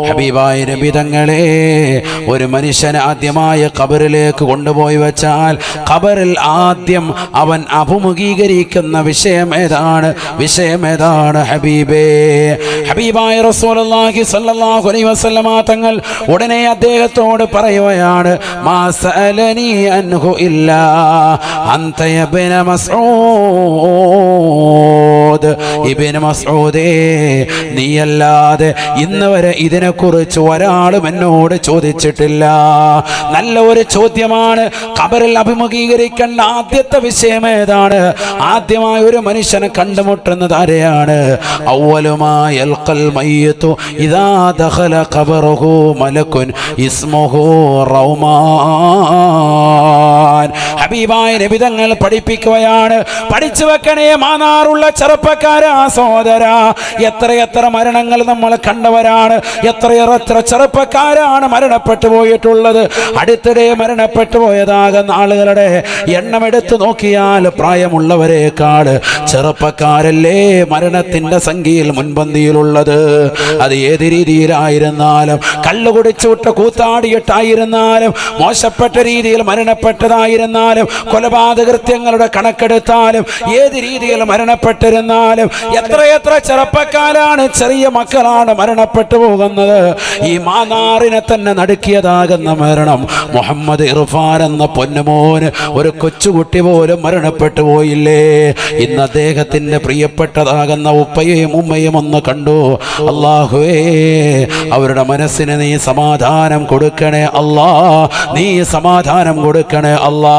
ഹബീബായ നബി തങ്ങളെ ഒരു മനുഷ്യൻ ആദ്യമായ ഖബറിലേക്ക് കൊണ്ടുപോയി വെച്ചാൽ ഖബറിൽ ആദ്യം അവൻ അഭിമുഖീകരിക്കുന്ന വിഷയമേതാണ് ഹബീബേ? ഹബീബായ റസൂലുള്ളാഹി സ്വല്ലല്ലാഹു അലൈഹി വസല്ലമ തങ്ങൾ ഉടനെ അദ്ദേഹത്തോട് പറയുകയാണ്, മാ സഅലനി അൻഹു ഇല്ലാ അൻത ഇബ്ന മസ്ഊദ്. ഇബ്നു മസ്ഊദേ, നീയല്ലാതെ ഇന്ന് വരെ ഇതിനെക്കുറിച്ച് ഒരാളും എന്നോട് ചോദിച്ചിട്ടില്ല. നല്ല ഒരു ചോദ്യമാണ്. ഖബറിൽ അഭിമുഖീകരിക്കേണ്ട ആദ്യത്തെ വിഷയം ഏതാണ്? ആദ്യമായി ഒരു മനുഷ്യനെ കണ്ടുമുട്ടുന്നത് ആരെയാണ്? അവ്വലുമായി യൽഖൽ മയ്യിതു ഇദാ ദഖല ഖബറഹു മലകുൻ ഇസ്മുഹു റൗമാൻ. ഹബീബായ നബി തങ്ങൾ പഠിപ്പിക്കുകയാണ്, പഠിച്ചു വെക്കണേ മാനാറുള്ള ചെറുപ്പക്കാരാ, സഹോദരാ. എത്രയെത്ര മരണങ്ങൾ നമ്മൾ കണ്ടവരാണ്. എത്രയെത്ര ചെറുപ്പക്കാരാണ് മരണപ്പെട്ടു പോയിട്ടുള്ളത്. അടുത്തിടെ മരണപ്പെട്ടു പോയതാകുന്ന ആളുകളുടെ എണ്ണം എടുത്തു നോക്കിയാൽ പ്രായമുള്ളവരെക്കാൾ ചെറുപ്പക്കാരല്ലേ മരണത്തിന്റെ സംഖ്യയിൽ മുൻപന്തിയിലുള്ളത്. അത് ഏത് രീതിയിലായിരുന്നാലും, കള്ളു കുടിച്ചുവിട്ട് കൂത്താടിയിട്ടായിരുന്നാലും, മോശപ്പെട്ട രീതിയിൽ മരണപ്പെട്ടതായിരുന്നാലും, കൊലപാതകൃത്യങ്ങളുടെ കണക്കെടുത്താലും, ഏത് രീതിയിൽ മരണപ്പെട്ടിരുന്നാലും എത്രയെത്ര ചെറുപ്പക്കാരാണ്, ചെറിയ മക്കളാണ് മരണപ്പെട്ടു പോകുന്നത്. ഈ മാനാറിനെ തന്നെ നടുക്കിയതാകുന്ന മരണം. മുഹമ്മദ് ഇർഫാൻ എന്ന പൊന്നുമോന് ഒരു കൊച്ചുകുട്ടി പോലും മരണപ്പെട്ടു പോയില്ലേ? ഇന്ന് അദ്ദേഹത്തിന്റെ പ്രിയപ്പെട്ടതാകുന്ന ഉപ്പയും ഉമ്മയും ഒന്ന് കണ്ടു. അല്ലാഹുവേ, അവരുടെ മനസ്സിന് നീ സമാധാനം കൊടുക്കണേ അല്ലാ, നീ സമാധാനം കൊടുക്കണേ അല്ലാ.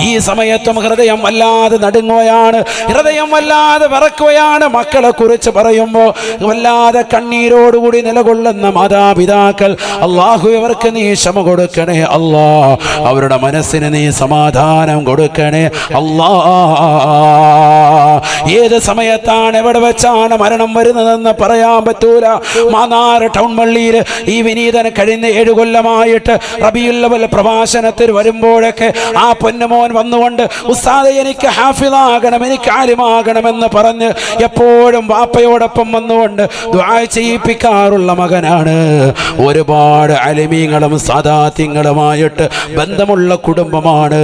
ഈ സമയത്തും ഹൃദയം വല്ലാതെ നടുങ്ങുകയാണ്, ഹൃദയം വല്ലാതെ വിറക്കുകയാണ്. മക്കളെ കുറിച്ച് പറയുമ്പോൾ വല്ലാതെ കണ്ണീരോടുകൂടി നിലകൊള്ളുന്ന മാതാപിതാക്കൾ, അല്ലാഹു അവർക്ക് നീ ക്ഷമ കൊടുക്കണേ അല്ലാ, അവരുടെ മനസ്സിന് നീ സമാധാനം കൊടുക്കണേ അല്ലാ. ഏത് സമയത്താണ് എവിടെ വെച്ചാണ് മരണം വരുന്നതെന്ന് പറയാൻ പറ്റൂല. മാന്നാർ ടൗൺ പള്ളിയിൽ ഈ വിനീതൻ കഴിഞ്ഞ 7 കൊല്ലമായിട്ട് റബീഉൽ അവ്വൽ പ്രഭാഷണത്തിൽ വരുമ്പോഴൊക്കെ ആ പൊന്നുമോൻ വന്നുകൊണ്ട്, ഉസ്താദേ എനിക്ക് ഹാഫിളാകണം, എനിക്ക് ആലിമാകണമെന്ന് പറഞ്ഞ് എപ്പോഴും വാപ്പയോടൊപ്പം വന്നുകൊണ്ട് ദുആ ചെയ്യിപ്പിക്കാറുള്ള മകനാണ്. ഒരുപാട് അലിമീങ്ങളും സാദാത്യങ്ങളുമായിട്ട് ബന്ധമുള്ള കുടുംബമാണ്.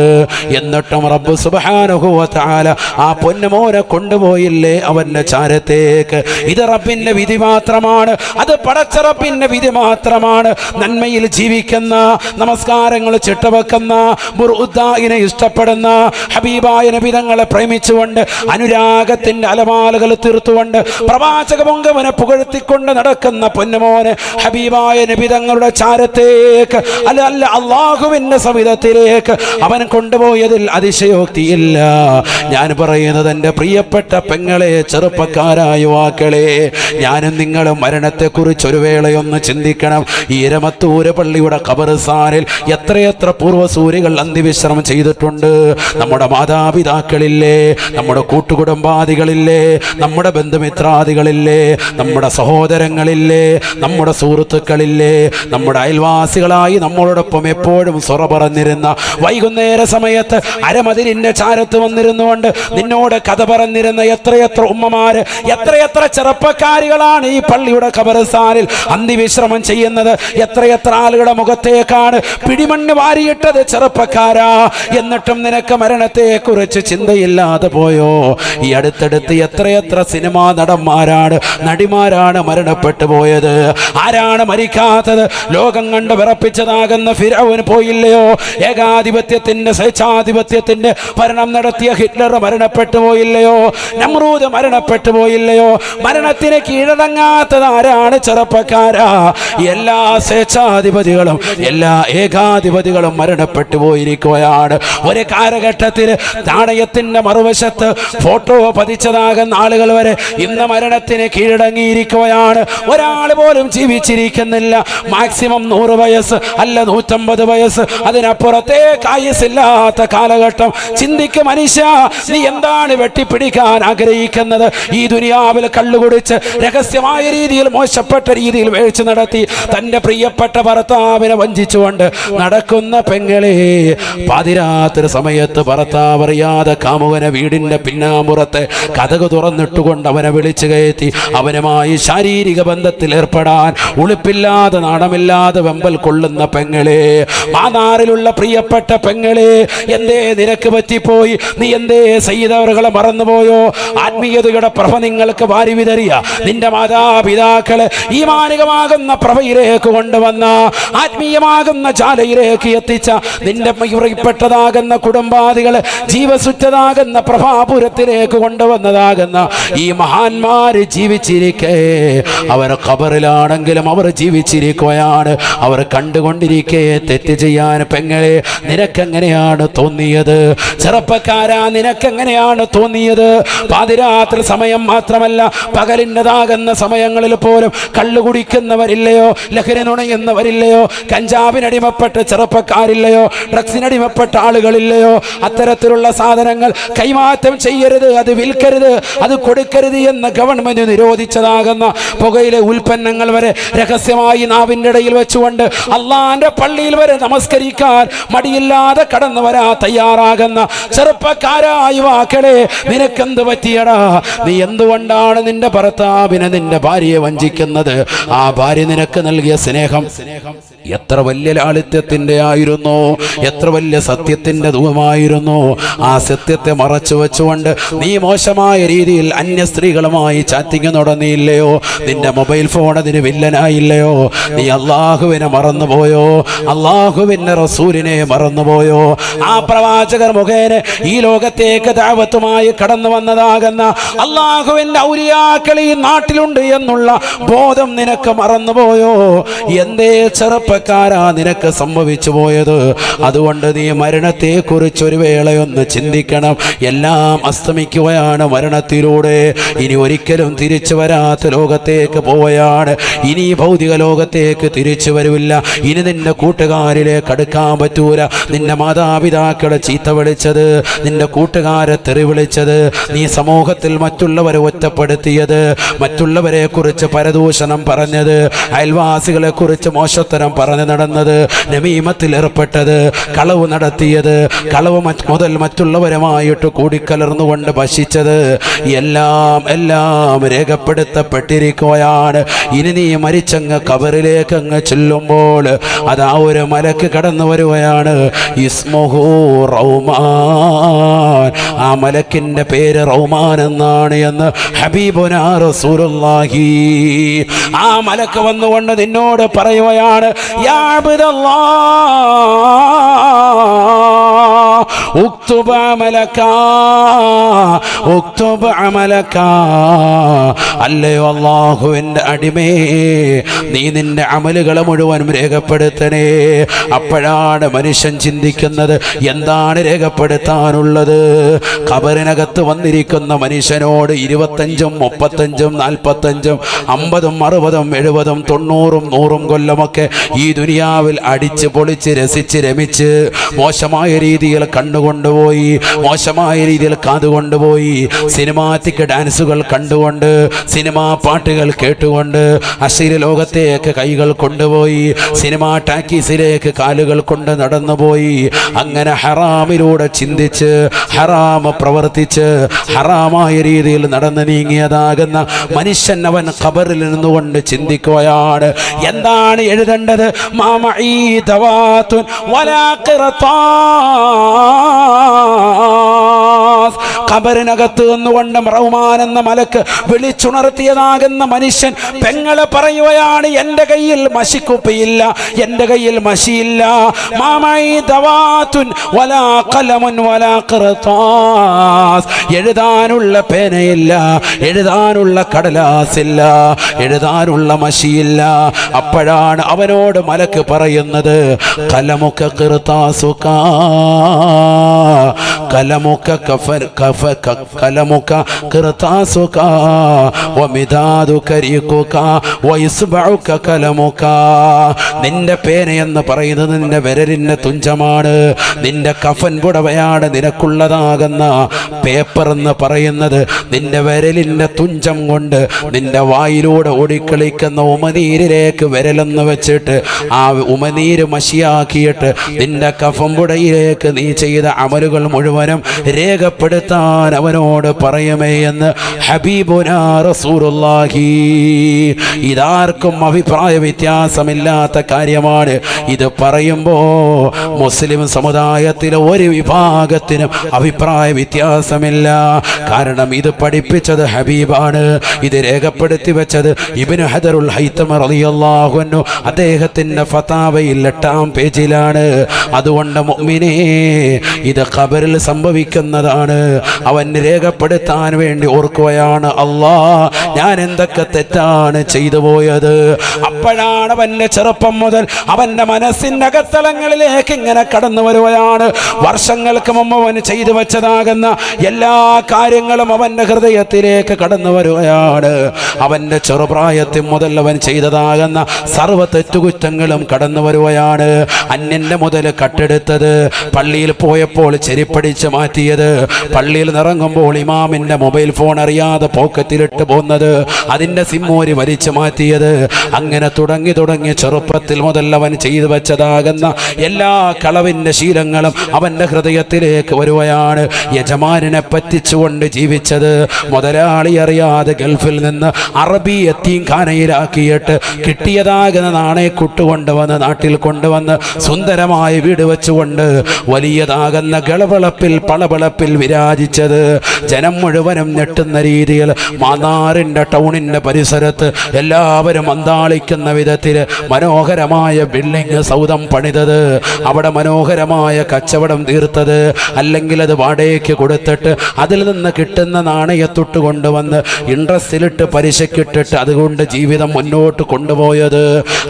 എന്നിട്ടും റബ്ബ് സുബ്ഹാനഹു വ തആല ആ പൊന്നുമോനെ കൊണ്ടുപോയില്ലേ അവന്റെ ചാരത്തേക്ക്? ഇത് റബ്ബിന്റെ വിധി മാത്രമാണ്, അത് പടച്ച റബ്ബിന്റെ വിധി മാത്രമാണ്. നന്മയിൽ ജീവിക്കുന്ന, നമസ്കാരങ്ങൾ ചിട്ടവെക്കുന്ന, ബുർഉദ്ദാഇനെ ഇഷ്ടപ്പെടുന്ന, ഹബീബായ നബി തങ്ങളെ പ്രേമിച്ചുകൊണ്ട് അനുരാഗത്തിന്റെ അലമാലകൾ തീർത്തുകൊണ്ട് പ്രവാചക പൊങ്കവനെ പുകഴ്ത്തിക്കൊണ്ട് നടക്കുന്ന പൊന്നുമോനെ ഹബീബായ നബി തങ്ങളുടെ ചാരത്തേക്ക്, അല്ല അല്ലാഹുവിന്റെ സവിധത്തിലേക്ക് അവൻ കൊണ്ടുപോയതിൽ അതിശയോക്തിയില്ല. ഞാൻ പറയുന്നത് എൻ്റെ പ്രിയപ്പെട്ട പെങ്ങളെ, ചെറുപ്പക്കാരായ യുവാക്കളെ, ഞാനും നിങ്ങളും മരണത്തെക്കുറിച്ച് ഒരു വേളയൊന്ന് ചിന്തിക്കണം. ഈ രമത്തൂര് പള്ളിയുടെ ഖബർസ്ഥാനിൽ എത്രയെത്ര പൂർവ്വസൂരികൾ അന്ത്യവിശ്രമം ചെയ്തിട്ടുണ്ട്. നമ്മുടെ മാതാപിതാക്കളില്ലേ, നമ്മുടെ കൂട്ടുകുടുംബാദികളില്ലേ, നമ്മുടെ ബന്ധുമിത്രാദികളില്ലേ, നമ്മുടെ സഹോദരങ്ങളില്ലേ, നമ്മുടെ സുഹൃത്തുക്കളില്ലേ, നമ്മുടെ അയൽവാസികളായി നമ്മളോടൊപ്പം എപ്പോഴും സൊറ പറഞ്ഞിരുന്ന, വൈകുന്നേര സമയത്ത് അരമതിലിന്റെ ചാരത്ത് വന്നിരുന്നുകൊണ്ട് നിന്നോട് കഥ പറഞ്ഞിരുന്ന എത്രയെത്ര ഉമ്മമാര്, എത്രയെത്ര ചെറുപ്പക്കാരികളാണ് ഈ പള്ളിയുടെ ഖബർസ്ഥാനിൽ അന്ത്യവിശ്രമം ചെയ്യുന്നത്. എത്രയെത്ര ആളുകളുടെ മുഖത്തേക്കാണ് പിടിമണ്ണ് വാരിയിട്ടത് ചെറുപ്പക്കാരാ. എന്നിട്ടും നിനക്ക് മരണത്തെ കുറിച്ച് ചിന്തയില്ലാതെ പോയോ? ഈ അടുത്തടുത്ത് എത്രയെത്ര സിനിമാ നടന്മാരാണ്, നടിമാരാണ് മരണപ്പെട്ടു പോയത്. ആരാണ് മരിക്കാത്തത്? ലോകം കണ്ട് വിറപ്പിച്ചതാകുന്ന ഫിർഔൻ പോയില്ലയോ? ഏകാധിപത്യത്തിന്റെ, സ്വേച്ഛാധിപത്യത്തിന്റെ ഭരണം നടത്തിയ ഹിറ്റ്ലർ മരണപ്പെട്ടു പോയില്ലയോ? നമ്രൂദ് മരണപ്പെട്ടു പോയില്ലയോ? മരണത്തിന് കീഴടങ്ങാത്തത് ആരാണ്? ചെറുപ്പക്കാരാ. എല്ലാ സ്വേച്ഛാധിപതികളും എല്ലാ ഏകാധിപതികളും മരണപ്പെട്ടു പോയിരിക്കുകയാണ്. ഒരു കാലഘട്ടത്തിൽ നാണയത്തിന്റെ മറുവശത്ത് ഫോട്ടോ പതിച്ചതാകുന്ന ആളുകൾ വരെ ഇന്ന് മരണത്തിന് കീഴടങ്ങിയിരിക്കുകയാണ്. ഒരാൾ പോലും ജീവിച്ചിരിക്കുന്നില്ല. മാക്സിമം 100 വയസ്സ്, അല്ല 150 വയസ്സ്, അതിനപ്പുറത്തേക്ക് ആയുസില്ലാത്ത കാലഘട്ടം. ചിന്തിക്ക് മനുഷ്യ, നീ എന്താണ് വെട്ടിപ്പിടിക്കാൻ ആഗ്രഹിക്കുന്നത്? ഈ ദുനിയാവിൽ കള്ളുകുടിച്ച് രഹസ്യമായ രീതിയിൽ, മോശപ്പെട്ട രീതിയിൽ വേഴ്ച നടത്തി തന്റെ പ്രിയപ്പെട്ട ഭർത്താവിനെ വഞ്ചിച്ചുകൊണ്ട് നടക്കുന്ന പെങ്ങളെ, പാതിരാത്രി സമയത്ത് ഭർത്താവ് അറിയാതെ കാമുകനെ വീടിന്റെ പിന്നാമ്പുറത്തെ കതക് തുറന്നിട്ടുകൊണ്ട് അവനെ വിളിച്ചു കയറ്റി അവനുമായി ശാരീരിക ബന്ധത്തിൽ ഏർപ്പെടാൻ പുറപ്പെടാൻ ഉളുപ്പില്ലാതെ നാണമില്ലാതെ വെമ്പൽ കൊള്ളുന്ന പെങ്ങളെ, മാന്നാറിലുള്ള പ്രിയപ്പെട്ട പെങ്ങളെ, എന്തേ നിനക്ക് പറ്റിപ്പോയി? നീ എന്തേ സയ്യിദവറുകളെ മറന്നുപോയോ? ആത്മീയതയുടെ പ്രഭ നിങ്ങൾക്ക് വാരി വിതറിയ നിന്റെ മാതാപിതാക്കളെ ഈമാനികമാകുന്ന പ്രഭയിലേക്ക് കൊണ്ടുവന്ന, ആത്മീയമാകുന്ന ജാലയിലേക്ക് എത്തിച്ച നിന്റെ പ്രിയപ്പെട്ടതാകുന്ന കുടുംബാദികളെ ജീവസുറ്റതാകുന്ന പ്രഭാപുരത്തിലേക്ക് കൊണ്ടുവന്നതാകുന്ന ഈ മഹാന്മാര് ജീവിച്ചിരിക്കേ, അവർ ഖബറിലാണെങ്കിലും അവർ ജീവിച്ചിരിക്കുകയാണ്. അവർ കണ്ടുകൊണ്ടിരിക്കേ തെറ്റ് ചെയ്യാൻ പെങ്ങളെ നിനക്കെങ്ങനെയാണ് തോന്നിയത്? ചെറുപ്പക്കാരാ, നിനക്കെങ്ങനെയാണ് തോന്നിയത്? പാതിരാത്രി സമയം മാത്രമല്ല, പകലിൻ്റെതാകുന്ന സമയങ്ങളിൽ പോലും കള്ളു കുടിക്കുന്നവരില്ലയോ? ലഹരി നുണയുന്നവരില്ലയോ? കഞ്ചാവിനടിമപ്പെട്ട ചെറുപ്പക്കാരില്ലയോ? ഡ്രഗ്സിനടിമപ്പെട്ട ആളുകളില്ലയോ? അത്തരത്തിലുള്ള സാധനങ്ങൾ കൈമാറ്റം ചെയ്യരുത്, അത് വിൽക്കരുത്, അത് കൊടുക്കരുത് എന്ന് ഗവൺമെന്റ് നിരോധിച്ചതാകുന്ന പുകയിലെ ഉൽപ്പന്നങ്ങൾ വരെ രഹസ്യമായി നാവിൻ്റെ ഇടയിൽ വെച്ചുകൊണ്ട് അള്ളാന്റെ പള്ളിയിൽ വരെ നമസ്കരിക്കാൻ മടിയില്ലാതെ കടന്നു വരാ തയ്യാറാകുന്ന ചെറുപ്പക്കാരാ, യുവാക്കളെ, നിനക്കെന്ത് പറ്റിയടാ? നീ എന്തുകൊണ്ടാണ് നിന്റെ ഭർത്താവിനെ, നിന്റെ ഭാര്യയെ വഞ്ചിക്കുന്നത്? ആ ഭാര്യ നിനക്ക് നൽകിയ സ്നേഹം എത്ര വലിയ ലാളിത്യത്തിന്റെ ആയിരുന്നു, എത്ര വലിയ സത്യത്തിന്റെ ധൂപമായിരുന്നു. ആ സത്യത്തെ മറച്ചു വെച്ചുകൊണ്ട് നീ മോശമായ രീതിയിൽ അന്യ സ്ത്രീകളുമായി ചാറ്റിങ് നടന്നില്ലയോ? നിന്റെ മൊബൈൽ ഫോൺ അതിന് വില്ലനായില്ലയോ? നീ അള്ളാഹുവിനെ മറന്നുപോയോ? അള്ളാഹുവിന്റെ റസൂലിനെ മറന്നുപോയോ? ആ പ്രവാചകർ മുഖേന ഈ ലോകത്തേക്ക് ദഅവത്തുമായി കടന്നു വന്നതാകുന്ന അള്ളാഹുവിന്റെ ഔലിയാക്കൾ ഈ നാട്ടിലുണ്ട് എന്നുള്ള ബോധം നിനക്ക് മറന്നുപോയോ? എന്തേ ചെറുപ്പക്കാരാ നിനക്ക് സംഭവിച്ചു പോയത്? അതുകൊണ്ട് നീ മരണത്തെ കുറിച്ച് ഒരു വേളയൊന്ന് ചിന്തിക്കണം. എല്ലാം അസ്തമിക്കുകയാണ് മരണത്തിലൂടെ. ഇനി ഒരിക്കലും തിരിച്ചു വരാത്ത ലോകത്തേക്ക് പോവുകയാണ്. ഇനി ഭൗതിക ലോകത്തേക്ക് തിരിച്ചു വരില്ല. ഇനി നിന്റെ കൂട്ടുകാരിലേക്ക് അടുക്കാൻ പറ്റൂല. നിന്റെ മാതാപിതാക്കളെ ചീത്ത വിളിച്ചത്, നിന്റെ കൂട്ടുകാരെ തെറി വിളിച്ചത്, നീ സമൂഹത്തിൽ മറ്റുള്ളവരെ ഒറ്റപ്പെടുത്തിയത്, മറ്റുള്ളവരെ കുറിച്ച് പരദൂഷണം പറഞ്ഞത്, അയൽവാസികളെ കുറിച്ച് മോശത്തരം പറഞ്ഞു നടന്നത്, നമീമത്തിൽ ഏർപ്പെട്ടത്, കളവ് നടത്തിയത്, കളവ് മുതൽ മറ്റുള്ളവരുമായിട്ട് കൂടിക്കലർന്നുകൊണ്ട് ഭക്ഷിച്ചത്, എല്ലാം രേഖപ്പെടുത്തപ്പെട്ടിരിക്കുകയാണ്. ഇനി നീ മരിച്ചങ്ങ് കബറിലേക്ക് അങ്ങ് ചെല്ലുമ്പോൾ അതാ ഒരു മലക്ക് കടന്നു വരുകയാണ്. ഇസ്മുഹു റൗമാൻ. ആ മലക്കിന്റെ പേര് റൗമാൻ എന്നാണ് എന്ന് ഹബീബുനാ റസൂലുള്ളാഹി. ആ മലക്ക് വന്നുകൊണ്ട് നിന്നോട് പറയുകയാണ്, യാ അബ്ദല്ലാഹ് ഉക്തുബ അമലകാ ഉക്തുബ അമലകാ. അല്ലയോ അല്ലാഹുവിന്റെ അടിമേ, നീ നിന്റെ അമലുകളെ മുഴുവനും രേഖപ്പെടുത്തണേ. അപ്പോഴാണ് മനുഷ്യൻ ചിന്തിക്കുന്നത്, എന്താണ് രേഖപ്പെടുത്താനുള്ളത്? ഖബറിനകത്ത് വന്നിരിക്കുന്ന മനുഷ്യനോട് 25, 35, 45, 50, 60, 70, 90, 100 കൊല്ലമൊക്കെ ഈ ദുനിയാവിൽ അടിച്ച് പൊളിച്ച് രസിച്ച് രമിച്ച് മോശമായ രീതിയിൽ കണ്ടുകൊണ്ടുപോയി, മോശമായ രീതിയിൽ കാതുകൊണ്ടുപോയി, സിനിമാറ്റിക് ഡാൻസുകൾ കണ്ടുകൊണ്ട്, സിനിമാ പാട്ടുകൾ കേട്ടുകൊണ്ട്, അശ്ലീല ലോകത്തേക്ക് കൈകൾ കൊണ്ടുപോയി, സിനിമാ ടാക്കീസിലേക്ക് കാലുകൾ കൊണ്ട് നടന്നുപോയി. അങ്ങനെ ഹറാമിലൂടെ ചിന്തിച്ച്, ഹറാമ പ്രവർത്തിച്ച്, ഹറാമായ രീതിയിൽ നടന്നു നീങ്ങിയതാകുന്ന മനുഷ്യൻ അവൻ ഖബറിൽ നിന്നുകൊണ്ട് ചിന്തിക്കുകയാണ്, എന്താണ് എഴുതേണ്ടത്? മാമഈ ദവാതുൻ വലാ ഖിറതാസ്. ഖബറിനകത്ത് നിന്നുകൊണ്ട് റഹ്മാൻ എന്ന മലക്ക് വിളിച്ചുണർത്തിയതാകുന്ന മനുഷ്യൻ പെങ്ങളെ പറയുകയാണ്, എൻ്റെ കയ്യിൽ മഷിക്കുപ്പിയില്ല, എൻ്റെ കയ്യിൽ മഷിയില്ല. മാമഈ ദവാതുൻ വലാ ഖലമുൻ വലാ ഖിറതാസ്. എഴുതാനുള്ള പേനയില്ല, എഴുതാനുള്ള കടലാസില്ല, എഴുതാനുള്ള മഷിയില്ല. അപ്പോഴാണ് അവനോട് മലക്ക് പറയുന്നത്, കലമുക ഖിർതാസുക കലമുക കലമുക ഖിർതാസുക വമിദാദുകരീഖുക വയസ്ബഉക കലമുക. നിന്റെ പേന എന്ന് പറയുന്നത് നിന്റെ വിരലിന്റെ തുഞ്ചമാണ്, നിന്റെ കഫൻ പുടവയാണ് നിനക്കുള്ളതാകുന്ന പേപ്പർ എന്ന് പറയുന്നത്. നിന്റെ വിരലിന്റെ തുഞ്ചം കൊണ്ട് നിന്റെ വായിലൂടെ ഓടിക്കളിക്കുന്ന ഉമനീരിലേക്ക് വിരലെന്ന് വെച്ചിട്ട് ആ ഉമനീര് മഷിയാക്കിയിട്ട് നിന്റെ കഫംപുടയിലേക്ക് നീ ചെയ്ത അമലുകൾ മുഴുവനും രേഖപ്പെടുത്താൻ ഞാൻ അവനോട് പറയുമേ എന്ന് ഹബീബുനാ റസൂലുള്ളാഹി. ഇതാർക്കും അഭിപ്രായ വ്യത്യാസമില്ലാത്ത കാര്യമാണ്. ഇത് പറയുമ്പോൾ മുസ്ലിം സമുദായത്തിലെ ഒരു വിഭാഗത്തിനും അഭിപ്രായ വ്യത്യാസമില്ല. കാരണം ഇത് പഠിപ്പിച്ചത് ഹബീബാണ്. ഇത് രേഖപ്പെടുത്തി വെച്ചത് ഇബ്നു ഹജറുൽ ഹൈതമി റളിയല്ലാഹു അൻഹു അദ്ദേഹത്തിന്റെ ഫതാവയിൽ 8-ാം പേജിലാണ്. അതുകൊണ്ട് മുഅ്മിനേ, ഇത് ഖബറിൽ സംഭവിക്കുന്നതാണ്. അവൻ രേഖപ്പെടുത്താൻ വേണ്ടി ഓർക്കുകയാണ്, അല്ലാ ഞാൻ എന്തൊക്കെ തെറ്റാണ് ചെയ്തു പോയത്. അപ്പോഴാണ് അവന്റെ ചെറുപ്പം മുതൽ അവന്റെ മനസ്സിന്റെ അകത്തളങ്ങളിലേക്ക് ഇങ്ങനെ കടന്നു വരുകയാണ്. വർഷങ്ങൾക്ക് മുമ്പ് അവൻ ചെയ്തു വെച്ചതാകുന്ന എല്ലാ കാര്യങ്ങളും അവന്റെ ഹൃദയത്തിലേക്ക് കടന്നു വരുകയാണ്. അവന്റെ ചെറുപ്രായത്തിൽ മുതൽ അവൻ ചെയ്തതാകുന്ന സർവ്വ തെറ്റുകുറ്റങ്ങളും കടന്നു വരുകയാണ്. അന്യന്റെ മുതൽ കട്ടെടുത്തത്, പള്ളിയിൽ പോയപ്പോൾ ചെരിപ്പടിച്ച് മാറ്റിയത്, പള്ളിയിൽ നിറങ്ങുമ്പോൾ ഇമാമിന്റെ മൊബൈൽ ഫോൺ അറിയാതെ പോക്കറ്റിലിട്ട് പോകുന്നത്, അതിന്റെ സിമ്മോരി വലിച്ചു മാറ്റിയത്, അങ്ങനെ തുടങ്ങി ചെറുപ്പത്തിൽ മുതൽ അവൻ ചെയ്തു വെച്ചതാകുന്ന എല്ലാ കളവിന്റെ ശീലങ്ങളും അവന്റെ ഹൃദയത്തിലേക്ക് വരുകയാണ്. യജമാനെ പറ്റിച്ചുകൊണ്ട് ജീവിച്ചത്, മുതലാളി അറിയാതെ ഗൾഫിൽ നിന്ന് അറബി യത്തീംഖാനയിലാക്കിയിട്ട് കിട്ടിയതാകുന്ന നാണയക്കുട്ട് കൊണ്ടുവന്ന് നാട്ടിൽ കൊണ്ടുവന്ന് സുന്ദരമായ വീട് വെച്ചുകൊണ്ട് വലിയതാകുന്ന ഗളവളപ്പിൽ പളവളപ്പിൽ വിരാജിച്ചത്, ജനം മുഴുവനും ഞെട്ടുന്ന രീതിയിൽ മാന്നാറിന്റെ ടൗണിന്റെ പരിസരത്ത് എല്ലാവരും അന്താളിക്കുന്ന വിധത്തിൽ മനോഹരമായ ബിൽഡിംഗ് സൗധം പണിതത്, അവിടെ മനോഹരമായ കച്ചവടം തീർത്തത്, അല്ലെങ്കിൽ അത് വാടകയ്ക്ക് കൊടുത്തിട്ട് അതിൽ നിന്ന് കിട്ടുന്ന നാണയത്തൊട്ട് കൊണ്ടുവന്ന് ഇൻട്രസ്റ്റിലിട്ട് പലിശക്കിട്ടിട്ട് അതുകൊണ്ട് ജീവിതം മുന്നോട്ട് കൊണ്ടുപോയത്.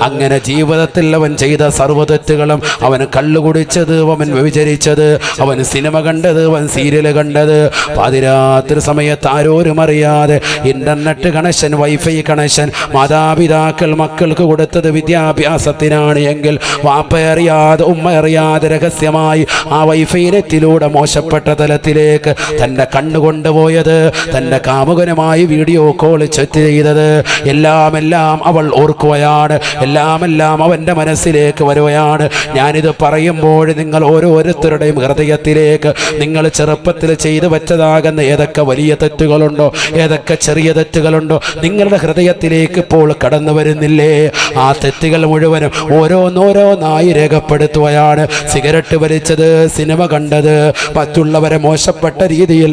അങ്ങനെ ജീവിതത്തിൽ അവൻ ചെയ്ത സർവ്വതെറ്റുകളും, അവൻ കള്ളു കുടിച്ചത്, അവൻ വ്യഭിചരിച്ചത്, അവൻ സിനിമ കണ്ടത്, അവൻ സീരിയൽ കണ്ടത്, പാതിരാത്രി സമയത്ത് ആരോരും അറിയാതെ ഇന്റർനെറ്റ് കണക്ഷൻ, വൈഫൈ കണക്ഷൻ മാതാപിതാക്കൾ മക്കൾക്ക് കൊടുത്തത് വിദ്യാഭ്യാസത്തിനാണ് എങ്കിൽ വാപ്പ അറിയാതെ ഉമ്മ അറിയാതെ രഹസ്യമായി ആ വൈഫൈ നെറ്റിലൂടെ മോശപ്പെട്ട തലത്തിലേക്ക് തൻ്റെ കണ്ണു കൊണ്ടുപോയത്, തൻ്റെ കാമുകനുമായി വീഡിയോ കോൾ ചാറ്റ് ചെയ്തത്, എല്ലാം അവൾ ഓർക്കുകയാണ്, എല്ലാം അവൻ്റെ മനസ്സിലേക്ക് വരുകയാണ്. ഞാനിത് പറയുമ്പോൾ നിങ്ങൾ ഓരോരുത്തരുടെയും ഹൃദയത്തിലേക്ക് നിങ്ങൾ ചെറുപ്പത്തിൽ ചെയ്തു വെച്ചതാകുന്ന ഏതൊക്കെ വലിയ തെറ്റുകളുണ്ടോ, ഏതൊക്കെ ചെറിയ തെറ്റുകളുണ്ടോ നിങ്ങളുടെ ഹൃദയത്തിലേക്ക് ഇപ്പോൾ കടന്നു വരുന്നില്ലേ? ആ തെറ്റുകൾ മുഴുവനും ഓരോന്നോരോന്നായി രേഖപ്പെടുത്തുകയാണ്. സിഗരറ്റ് വലിച്ചത്, സിനിമ കണ്ടത്, മറ്റുള്ളവരെ മോശപ്പെട്ട രീതിയിൽ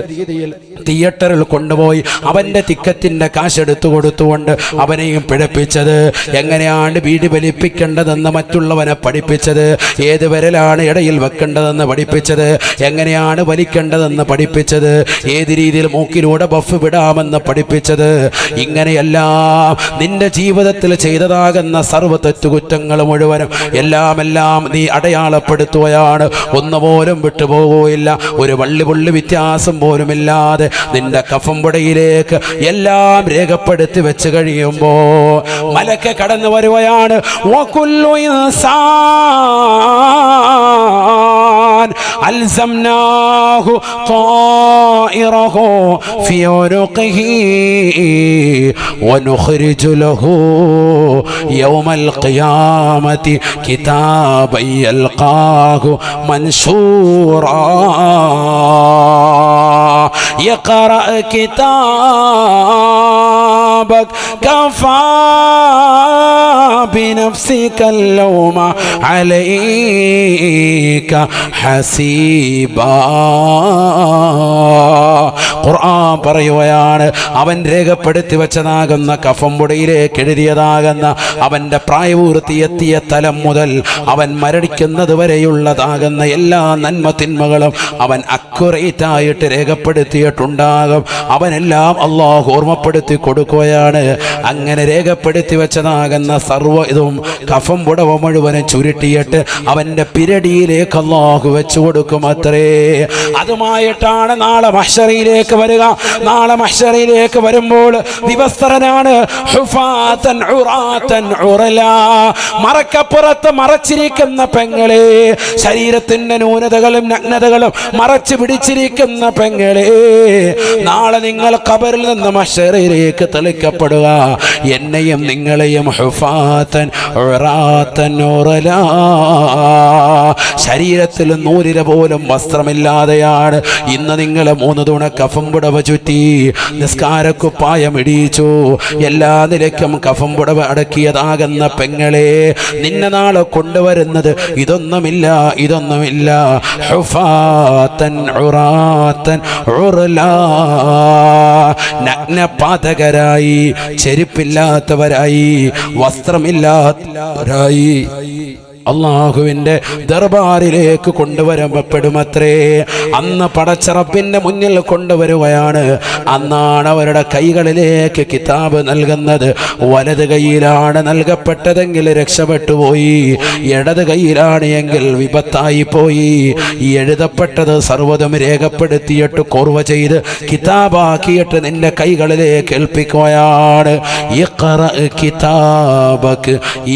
തിയേറ്ററിൽ കൊണ്ടുപോയി അവൻ്റെ ടിക്കറ്റിൻ്റെ കാശെടുത്തു കൊടുത്തുകൊണ്ട് അവനെയും പിഴപ്പിച്ചത്, എങ്ങനെയാണ് വീട് വലിപ്പിക്കേണ്ടതെന്ന് മറ്റുള്ളവനെ പഠിപ്പിച്ചത്, ഏത് വിരലാണ് ഇടയിൽ വെക്കേണ്ടതെന്ന് പഠിപ്പിച്ചത്, എങ്ങനെയാണ് വലിക്കേണ്ടതെന്ന് പഠിപ്പിച്ചത്, ഏത് രീതിയിൽ മൂക്കിലൂടെ ബഫ് വിടാമെന്ന് പഠിപ്പിച്ചത്. ഇങ്ങനെയെല്ലാം നിന്റെ ജീവിതത്തിൽ ചെയ്തതാകുന്ന സർവ്വ തെറ്റുകുറ്റങ്ങൾ മുഴുവനും എല്ലാം നീ അടയാളപ്പെടുത്തുകയാണ്. ഒന്നുപോലും വിട്ടുപോകുകയില്ല. ഒരു വള്ളിപുള്ളി വ്യത്യാസം പോലുമില്ലാതെ നിന്റെ കഫംപുടയിലേക്ക് എല്ലാം രേഖപ്പെടുത്തി വെച്ച് കഴിയുമ്പോ മലക്ക് കടന്നു വരുകയാണ്. വകുല്ലു ഇൻസാൻ അൽസംനാഹു ത്വാഇറഹു ഫി ഉനുഖിഹി വനുഖ്രിജു ലഹു യൗമൽ ഖിയാമത്തി കിതാബൻ യൽഖാഹു മൻശൂറാ يقرأ كتابك كفى بنفسك اليوم عليك حسيبا. ഖുർആൻ പറയുകയാണ്, അവൻ രേഖപ്പെടുത്തി വെച്ചതാകുന്ന കഫംപുടയിലേക്ക് എഴുതിയതാകുന്ന അവൻ്റെ പ്രായപൂർത്തിയെത്തിയ തലം മുതൽ അവൻ മരണിക്കുന്നത് വരെയുള്ളതാകുന്ന എല്ലാ നന്മ തിന്മകളും അവൻ അക്യുറേറ്റ് ആയിട്ട് രേഖപ്പെടുത്തിയിട്ടുണ്ടാകും. അവനെല്ലാം അള്ളാഹു ഓർമ്മപ്പെടുത്തി കൊടുക്കുകയാണ്. അങ്ങനെ രേഖപ്പെടുത്തി വെച്ചതാകുന്ന സർവ്വ ഇതും കഫംപുടവ മുഴുവനും ചുരുട്ടിയിട്ട് അവൻ്റെ പിരടിയിലേക്ക് അള്ളാഹു വെച്ചു കൊടുക്കും അത്രേ. അതുമായിട്ടാണ് നാളെ മഹ്ശറിയിലേക്ക് ദുനിയാവിലേക്ക് വരിക. നാളെ മഹ്ശറിലേക്ക് വരുമ്പോൾ വിവസ്ത്രനാണ്, ഹുഫാതൻ ഉറാതൻ ഉറലാ, മറക്കപ്പുറത്ത് മറച്ചിരിക്കുന്ന പെങ്ങളെ, ശരീരത്തിന്റെ ന്യൂനതകളും നഗ്നതകളും മറച്ചു പിടിച്ചിരിക്കുന്ന പെങ്ങളെ, നാളെ നിങ്ങൾ ഖബറിൽ നിന്ന് മഹ്ശറിലേക്ക് തെളിക്കപ്പെടുക. എന്നെയും നിങ്ങളെയും ഹുഫാതൻ ഉറാതൻ ഉറലാ, ശരീരത്തിൽ നൂലിര പോലും വസ്ത്രമില്ലാതെയാണ് ഇന്ന് നിങ്ങൾ 3 തുണ കഫം പുടവ ചുറ്റി നിസ്കാരക്കുപ്പായം ഇടിയിച്ചു, എല്ലാ നിലയ്ക്കും കഫം പുടവ അടക്കിയതാകുന്ന പെങ്ങളെ, നിന്നെ നാളെ കൊണ്ടുവരുന്നത് ഇതൊന്നുമില്ല, ഇതൊന്നുമില്ല. ഹുഫാതൻ ഉറാതൻ ഉറലാ, നഗ്നപാതകരായി, ചെരുപ്പില്ലാത്തവരായി, വസ്ത്രമില്ലാത്തവരായി അള്ളാഹുവിൻ്റെ ദർബാറിലേക്ക് കൊണ്ടുവരപ്പെടുമത്രേ. അന്ന് പടച്ചറപ്പിൻ്റെ മുന്നിൽ കൊണ്ടുവരുകയാണ്. അന്നാണ് അവരുടെ കൈകളിലേക്ക് കിതാബ് നൽകുന്നത്. വലത് കൈയിലാണ് നൽകപ്പെട്ടതെങ്കിൽ രക്ഷപ്പെട്ടു പോയി, ഇടത് കൈയിലാണ് എങ്കിൽ വിപത്തായി പോയി. ഈ എഴുതപ്പെട്ടത് സർവ്വതും രേഖപ്പെടുത്തിയിട്ട് കോർവ ചെയ്ത് കിതാബാക്കിയിട്ട് നിന്റെ കൈകളിലേക്ക് ഏൽപ്പിക്കുകയാണ്.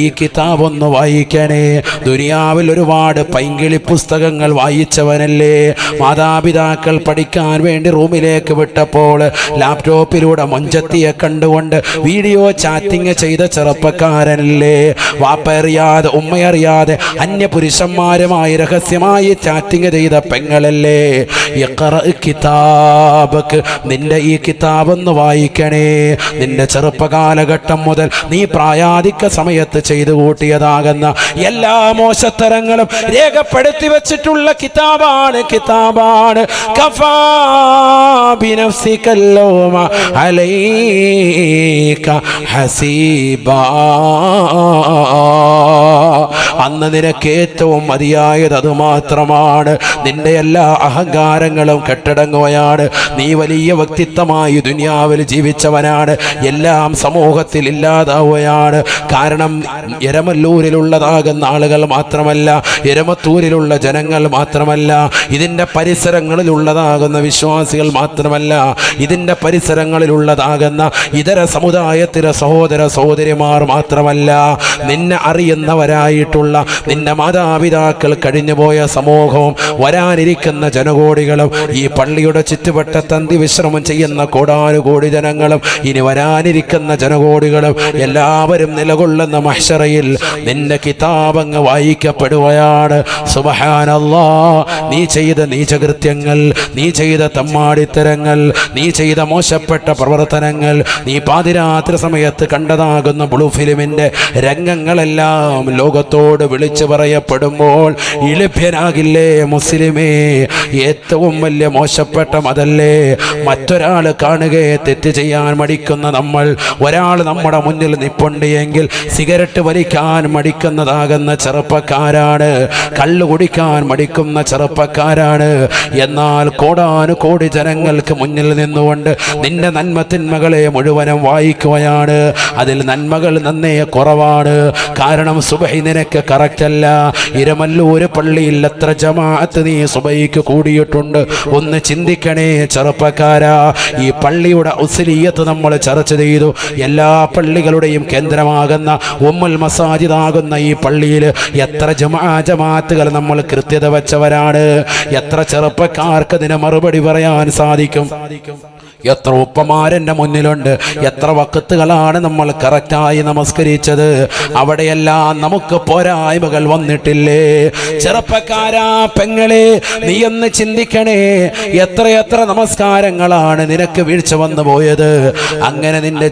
ഈ കിതാബൊന്ന് വായിക്കണേ. ദുനിയാവിൽ ഒരുപാട് പൈങ്കിളി പുസ്തകങ്ങൾ വായിച്ചവനല്ലേ. മാതാപിതാക്കൾ പഠിക്കാൻ വേണ്ടി റൂമിലേക്ക് വിട്ടപ്പോൾ ലാപ്ടോപ്പിലൂടെ മൊഞ്ചത്തിയെ കണ്ടുകൊണ്ട് വീഡിയോ ചാറ്റിംഗ് ചെയ്ത ചെറുപ്പക്കാരനല്ലേ. വാപ്പയറിയാതെ ഉമ്മയറിയാതെ അന്യപുരുഷന്മാരുമായി രഹസ്യമായി ചാറ്റിംഗ് ചെയ്ത പെങ്ങളല്ലേ. കിതാബക്ക്, നിന്റെ ഈ കിതാബൊന്ന് വായിക്കണേ. നിന്റെ ചെറുപ്പകാലഘട്ടം മുതൽ നീ പ്രായാധിക സമയത്ത് ചെയ്തു കൂട്ടിയതാകുന്ന എല്ലാ മോശത്തരങ്ങളും രേഖപ്പെടുത്തി വെച്ചിട്ടുള്ള കിതാബാണ്, കിതാബാണ്. കഫാ ബിനഫ്സികല്ലൗമ അലൈക ഹസീബാ. അന്ന് നിനക്ക് ഏറ്റവും മതിയായത് അതുമാത്രമാണ്. നിന്റെ എല്ലാ അഹങ്കാരങ്ങളും കെട്ടടങ്ങുകയാണ്. നീ വലിയ വ്യക്തിത്വമായി ദുനിയാവിൽ ജീവിച്ചവനാണ്. എല്ലാം സമൂഹത്തിൽ ഇല്ലാതാവുകയാണ്. കാരണം എരമല്ലൂരിലുള്ളതാകുന്ന ആളുകൾ മാത്രമല്ല, എരമത്തൂരിലുള്ള ജനങ്ങൾ മാത്രമല്ല, ഇതിൻ്റെ പരിസരങ്ങളിലുള്ളതാകുന്ന വിശ്വാസികൾ മാത്രമല്ല, ഇതിൻ്റെ പരിസരങ്ങളിലുള്ളതാകുന്ന ഇതര സമുദായത്തിലെ സഹോദര സഹോദരിമാർ മാത്രമല്ല, നിന്നെ അറിയുന്നവരായിട്ടുള്ള നിന്റെ മാതാപിതാക്കൾ, കഴിഞ്ഞുപോയ സമൂഹവും വരാനിരിക്കുന്ന ജനകോടികളും, ഈ പള്ളിയുടെ ചുറ്റുവട്ടത്ത് അന്തിവിശ്രമം ചെയ്യുന്ന കോടാനുകോടി ജനങ്ങളും, ഇനി വരാനിരിക്കുന്ന ജനകോടികളും എല്ലാവരും നിലകൊള്ളുന്ന മഹ്ശറയിൽ നിന്റെ കിതാബങ്ങ് വായിക്കപ്പെടുകയാണ്. സുബ്ഹാനല്ലാഹ്, നീ ചെയ്ത നീചകൃത്യങ്ങൾ, നീ ചെയ്ത തമ്മാടിത്തരങ്ങൾ, നീ ചെയ്ത മോശപ്പെട്ട പ്രവർത്തനങ്ങൾ, നീ പാതിരാത്രി സമയത്ത് കണ്ടതാകുന്ന ബ്ലൂ ഫിലിമിൻ്റെ രംഗങ്ങളെല്ലാം ലോകത്തോട് വിളിച്ചു പറയപ്പെടുമ്പോൾ ഇളിഭ്യനാകില്ലേ മുസ്ലിമേ? ഏറ്റവും വലിയ മോശപ്പെട്ട മതല്ലേ മറ്റൊരാൾ കാണുകയെ തെറ്റ് ചെയ്യാൻ മടിക്കുന്ന നമ്മൾ. ഒരാൾ നമ്മുടെ മുന്നിൽ നിപ്പുണ്ട് എങ്കിൽ സിഗരറ്റ് വലിക്കാൻ മടിക്കുന്നതാകുന്ന ചെറുപ്പക്കാരാണ്, കള്ളു കുടിക്കാൻ മടിക്കുന്ന ചെറുപ്പക്കാരാണ്. എന്നാൽ കോടാനുകോടി ജനങ്ങൾക്ക് മുന്നിൽ നിന്നുകൊണ്ട് നിന്റെ നന്മത്തിന്മകളെ മുഴുവനും വായിക്കുകയാണ്. അതിൽ നന്മകൾ നന്നേ കുറവാണ്. കാരണം സുബഹി നിനക്ക് കറക്റ്റല്ല. ഇരമല്ലൂര് പള്ളിയിൽ എത്ര ജമാഅത്ത് നീ സുബഹിക്ക് കൂടിയിട്ടുണ്ട്? ഒന്ന് ചിന്തിക്കണേ ചെറുപ്പക്കാരാ. ഈ പള്ളിയുടെ ഉസ്ലിയത്ത് നമ്മൾ ചർച്ച ചെയ്തു. എല്ലാ പള്ളികളുടെയും കേന്ദ്രമാകുന്ന ഉമ്മുൽ മസാജിദാകുന്ന ഈ പള്ളിയിൽ എത്ര ജമാഅത്തുകൾ നമ്മൾ കൃത്യത വെച്ചവരാണ്. എത്ര ചെറുപ്പക്കാർക്ക് ഇതിന് മറുപടി പറയാൻ സാധിക്കും? എത്ര ഉപ്പമാരെൻ്റെ മുന്നിലുണ്ട്. എത്ര വക്കത്തുകളാണ് നമ്മൾ കറക്റ്റായി നമസ്കരിച്ചത്? അവിടെയെല്ലാം നമുക്ക് പോരായ്മകൾ വന്നിട്ടില്ലേ? ചെറുപ്പക്കാരാ, പെങ്ങളെ, നീ ഒന്ന് ചിന്തിക്കണേ. എത്രയെത്ര നമസ്കാരങ്ങളാണ് നിനക്ക് വീഴ്ച വന്നു പോയത്? അങ്ങനെ നിന്റെ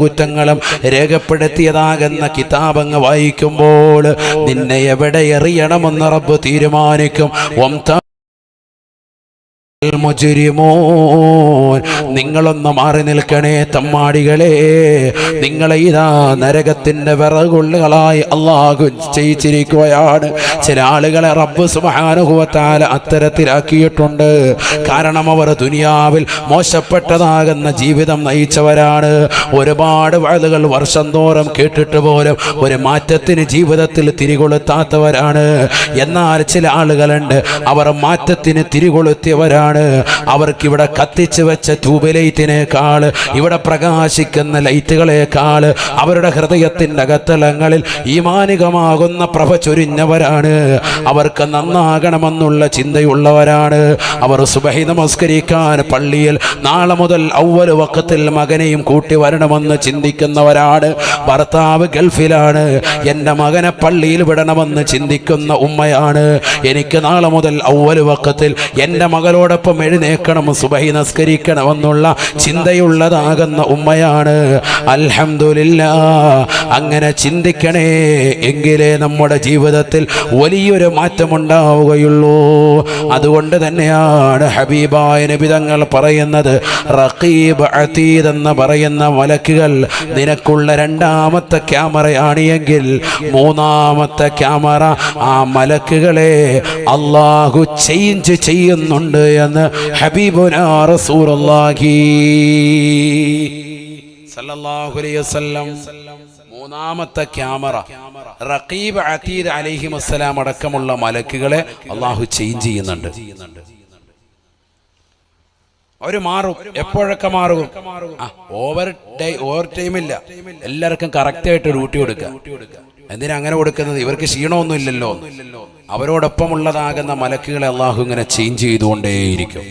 കുറ്റങ്ങളും രേഖപ്പെടുത്തിയതാകുന്ന കിതാബങ്ങ് വായിക്കുമ്പോൾ നിന്നെ എവിടെ എറിയണമെന്ന് റബ്ബ് തീരുമാനിക്കും. നിങ്ങളൊന്ന് മാറി നിൽക്കണേ തമ്മാടികളെ. നിങ്ങളെ ഇതാ നരകത്തിന്റെ വിറകുള്ളുകളായി അള്ളാഹു ചെയ്യിച്ചിരിക്കുകയാണ്. ചില ആളുകളെ റബ്ബ് സുബ്ഹാനഹു വ തആല അത്തരത്തിലാക്കിയിട്ടുണ്ട്. കാരണം അവർ ദുനിയാവിൽ മോശപ്പെട്ടതാകുന്ന ജീവിതം നയിച്ചവരാണ്. ഒരുപാട് വഅദുകൾ വർഷം തോറും കേട്ടിട്ട് പോലും ഒരു മാറ്റത്തിന് ജീവിതത്തിൽ തിരികൊളുത്താത്തവരാണ്. എന്നാൽ ചില ആളുകളുണ്ട്, അവർ മാറ്റത്തിന് തിരികൊളുത്തിയവരാണ്. ചെയ്യുന്നവരാണ്. അവർക്കിവിടെ കത്തിച്ചു വെച്ച ട്യൂബ് ലൈറ്റിനേക്കാൾ, ഇവിടെ പ്രകാശിക്കുന്ന ലൈറ്റുകളേക്കാൾ അവരുടെ ഹൃദയത്തിൻ്റെ അകത്തളങ്ങളിൽ ഈമാനികമാകുന്ന പ്രഭ ചൊരിഞ്ഞവരാണ്. അവർക്ക് നന്നാകണമെന്നുള്ള ചിന്തയുള്ളവരാണ്. അവർ സുബഹി നമസ്കരിക്കാൻ പള്ളിയിൽ നാളെ മുതൽ അവ്വൽ വഖത്തിൽ മകനെയും കൂട്ടി വരണമെന്ന് ചിന്തിക്കുന്നവരാണ്. ഭർത്താവ് ഗൾഫിലാണ്, എൻ്റെ മകനെ പള്ളിയിൽ വിടണമെന്ന് ചിന്തിക്കുന്ന ഉമ്മയാണ്. എനിക്ക് നാളെ മുതൽ അവ്വൽ വഖത്തിൽ എൻ്റെ മകളോടൊപ്പം എഴുന്നേക്കണം, സുബഹി നമസ്കരിക്കണമെന്നുള്ള ചിന്തയുള്ളതാകുന്ന ഉമ്മയാണ്. അൽഹംദുലില്ലാഹ്, അങ്ങനെ ചിന്തിക്കണേ, എങ്കിലേ നമ്മുടെ ജീവിതത്തിൽ വലിയൊരു മാറ്റമുണ്ടാവുകയുള്ളൂ. അതുകൊണ്ട് തന്നെയാണ് ഹബീബായ നബി തങ്ങൾ പറയുന്നത്, റഖീബ് അതീദ് എന്ന് പറയുന്ന മലക്കുകൾ നിനക്കുള്ള രണ്ടാമത്തെ ക്യാമറയാണ് എങ്കിൽ മൂന്നാമത്തെ ക്യാമറ ആ മലക്കുകളെ അല്ലാഹു ചേഞ്ച് ചെയ്യുന്നുണ്ട് എന്ന് ഹബീബുനാ റസൂലുള്ളാഹി സല്ലല്ലാഹു അലൈഹി വസല്ലം. മൂന്നാമത്തെ ക്യാമറ റഖീബ് അതീദ് അലൈഹിമുസ്സലാം അടക്കമുള്ള മലക്കുകളെ അല്ലാഹു ചേഞ്ച് ചെയ്യുന്നുണ്ട്. അവർ മാറും. എപ്പോഴൊക്കെ മാറും? ഓവർ ടൈമില്ല, എല്ലാവർക്കും കറക്റ്റായിട്ട് ഡ്യൂട്ടി കൊടുക്കുക. എന്തിനാ അങ്ങനെ കൊടുക്കുന്നത്? ഇവർക്ക് ക്ഷീണമൊന്നും ഇല്ലല്ലോ. അവരോടൊപ്പമുള്ളതാകുന്ന മലക്കുകളെ അള്ളാഹു ഇങ്ങനെ ചേഞ്ച് ചെയ്തുകൊണ്ടേയിരിക്കും.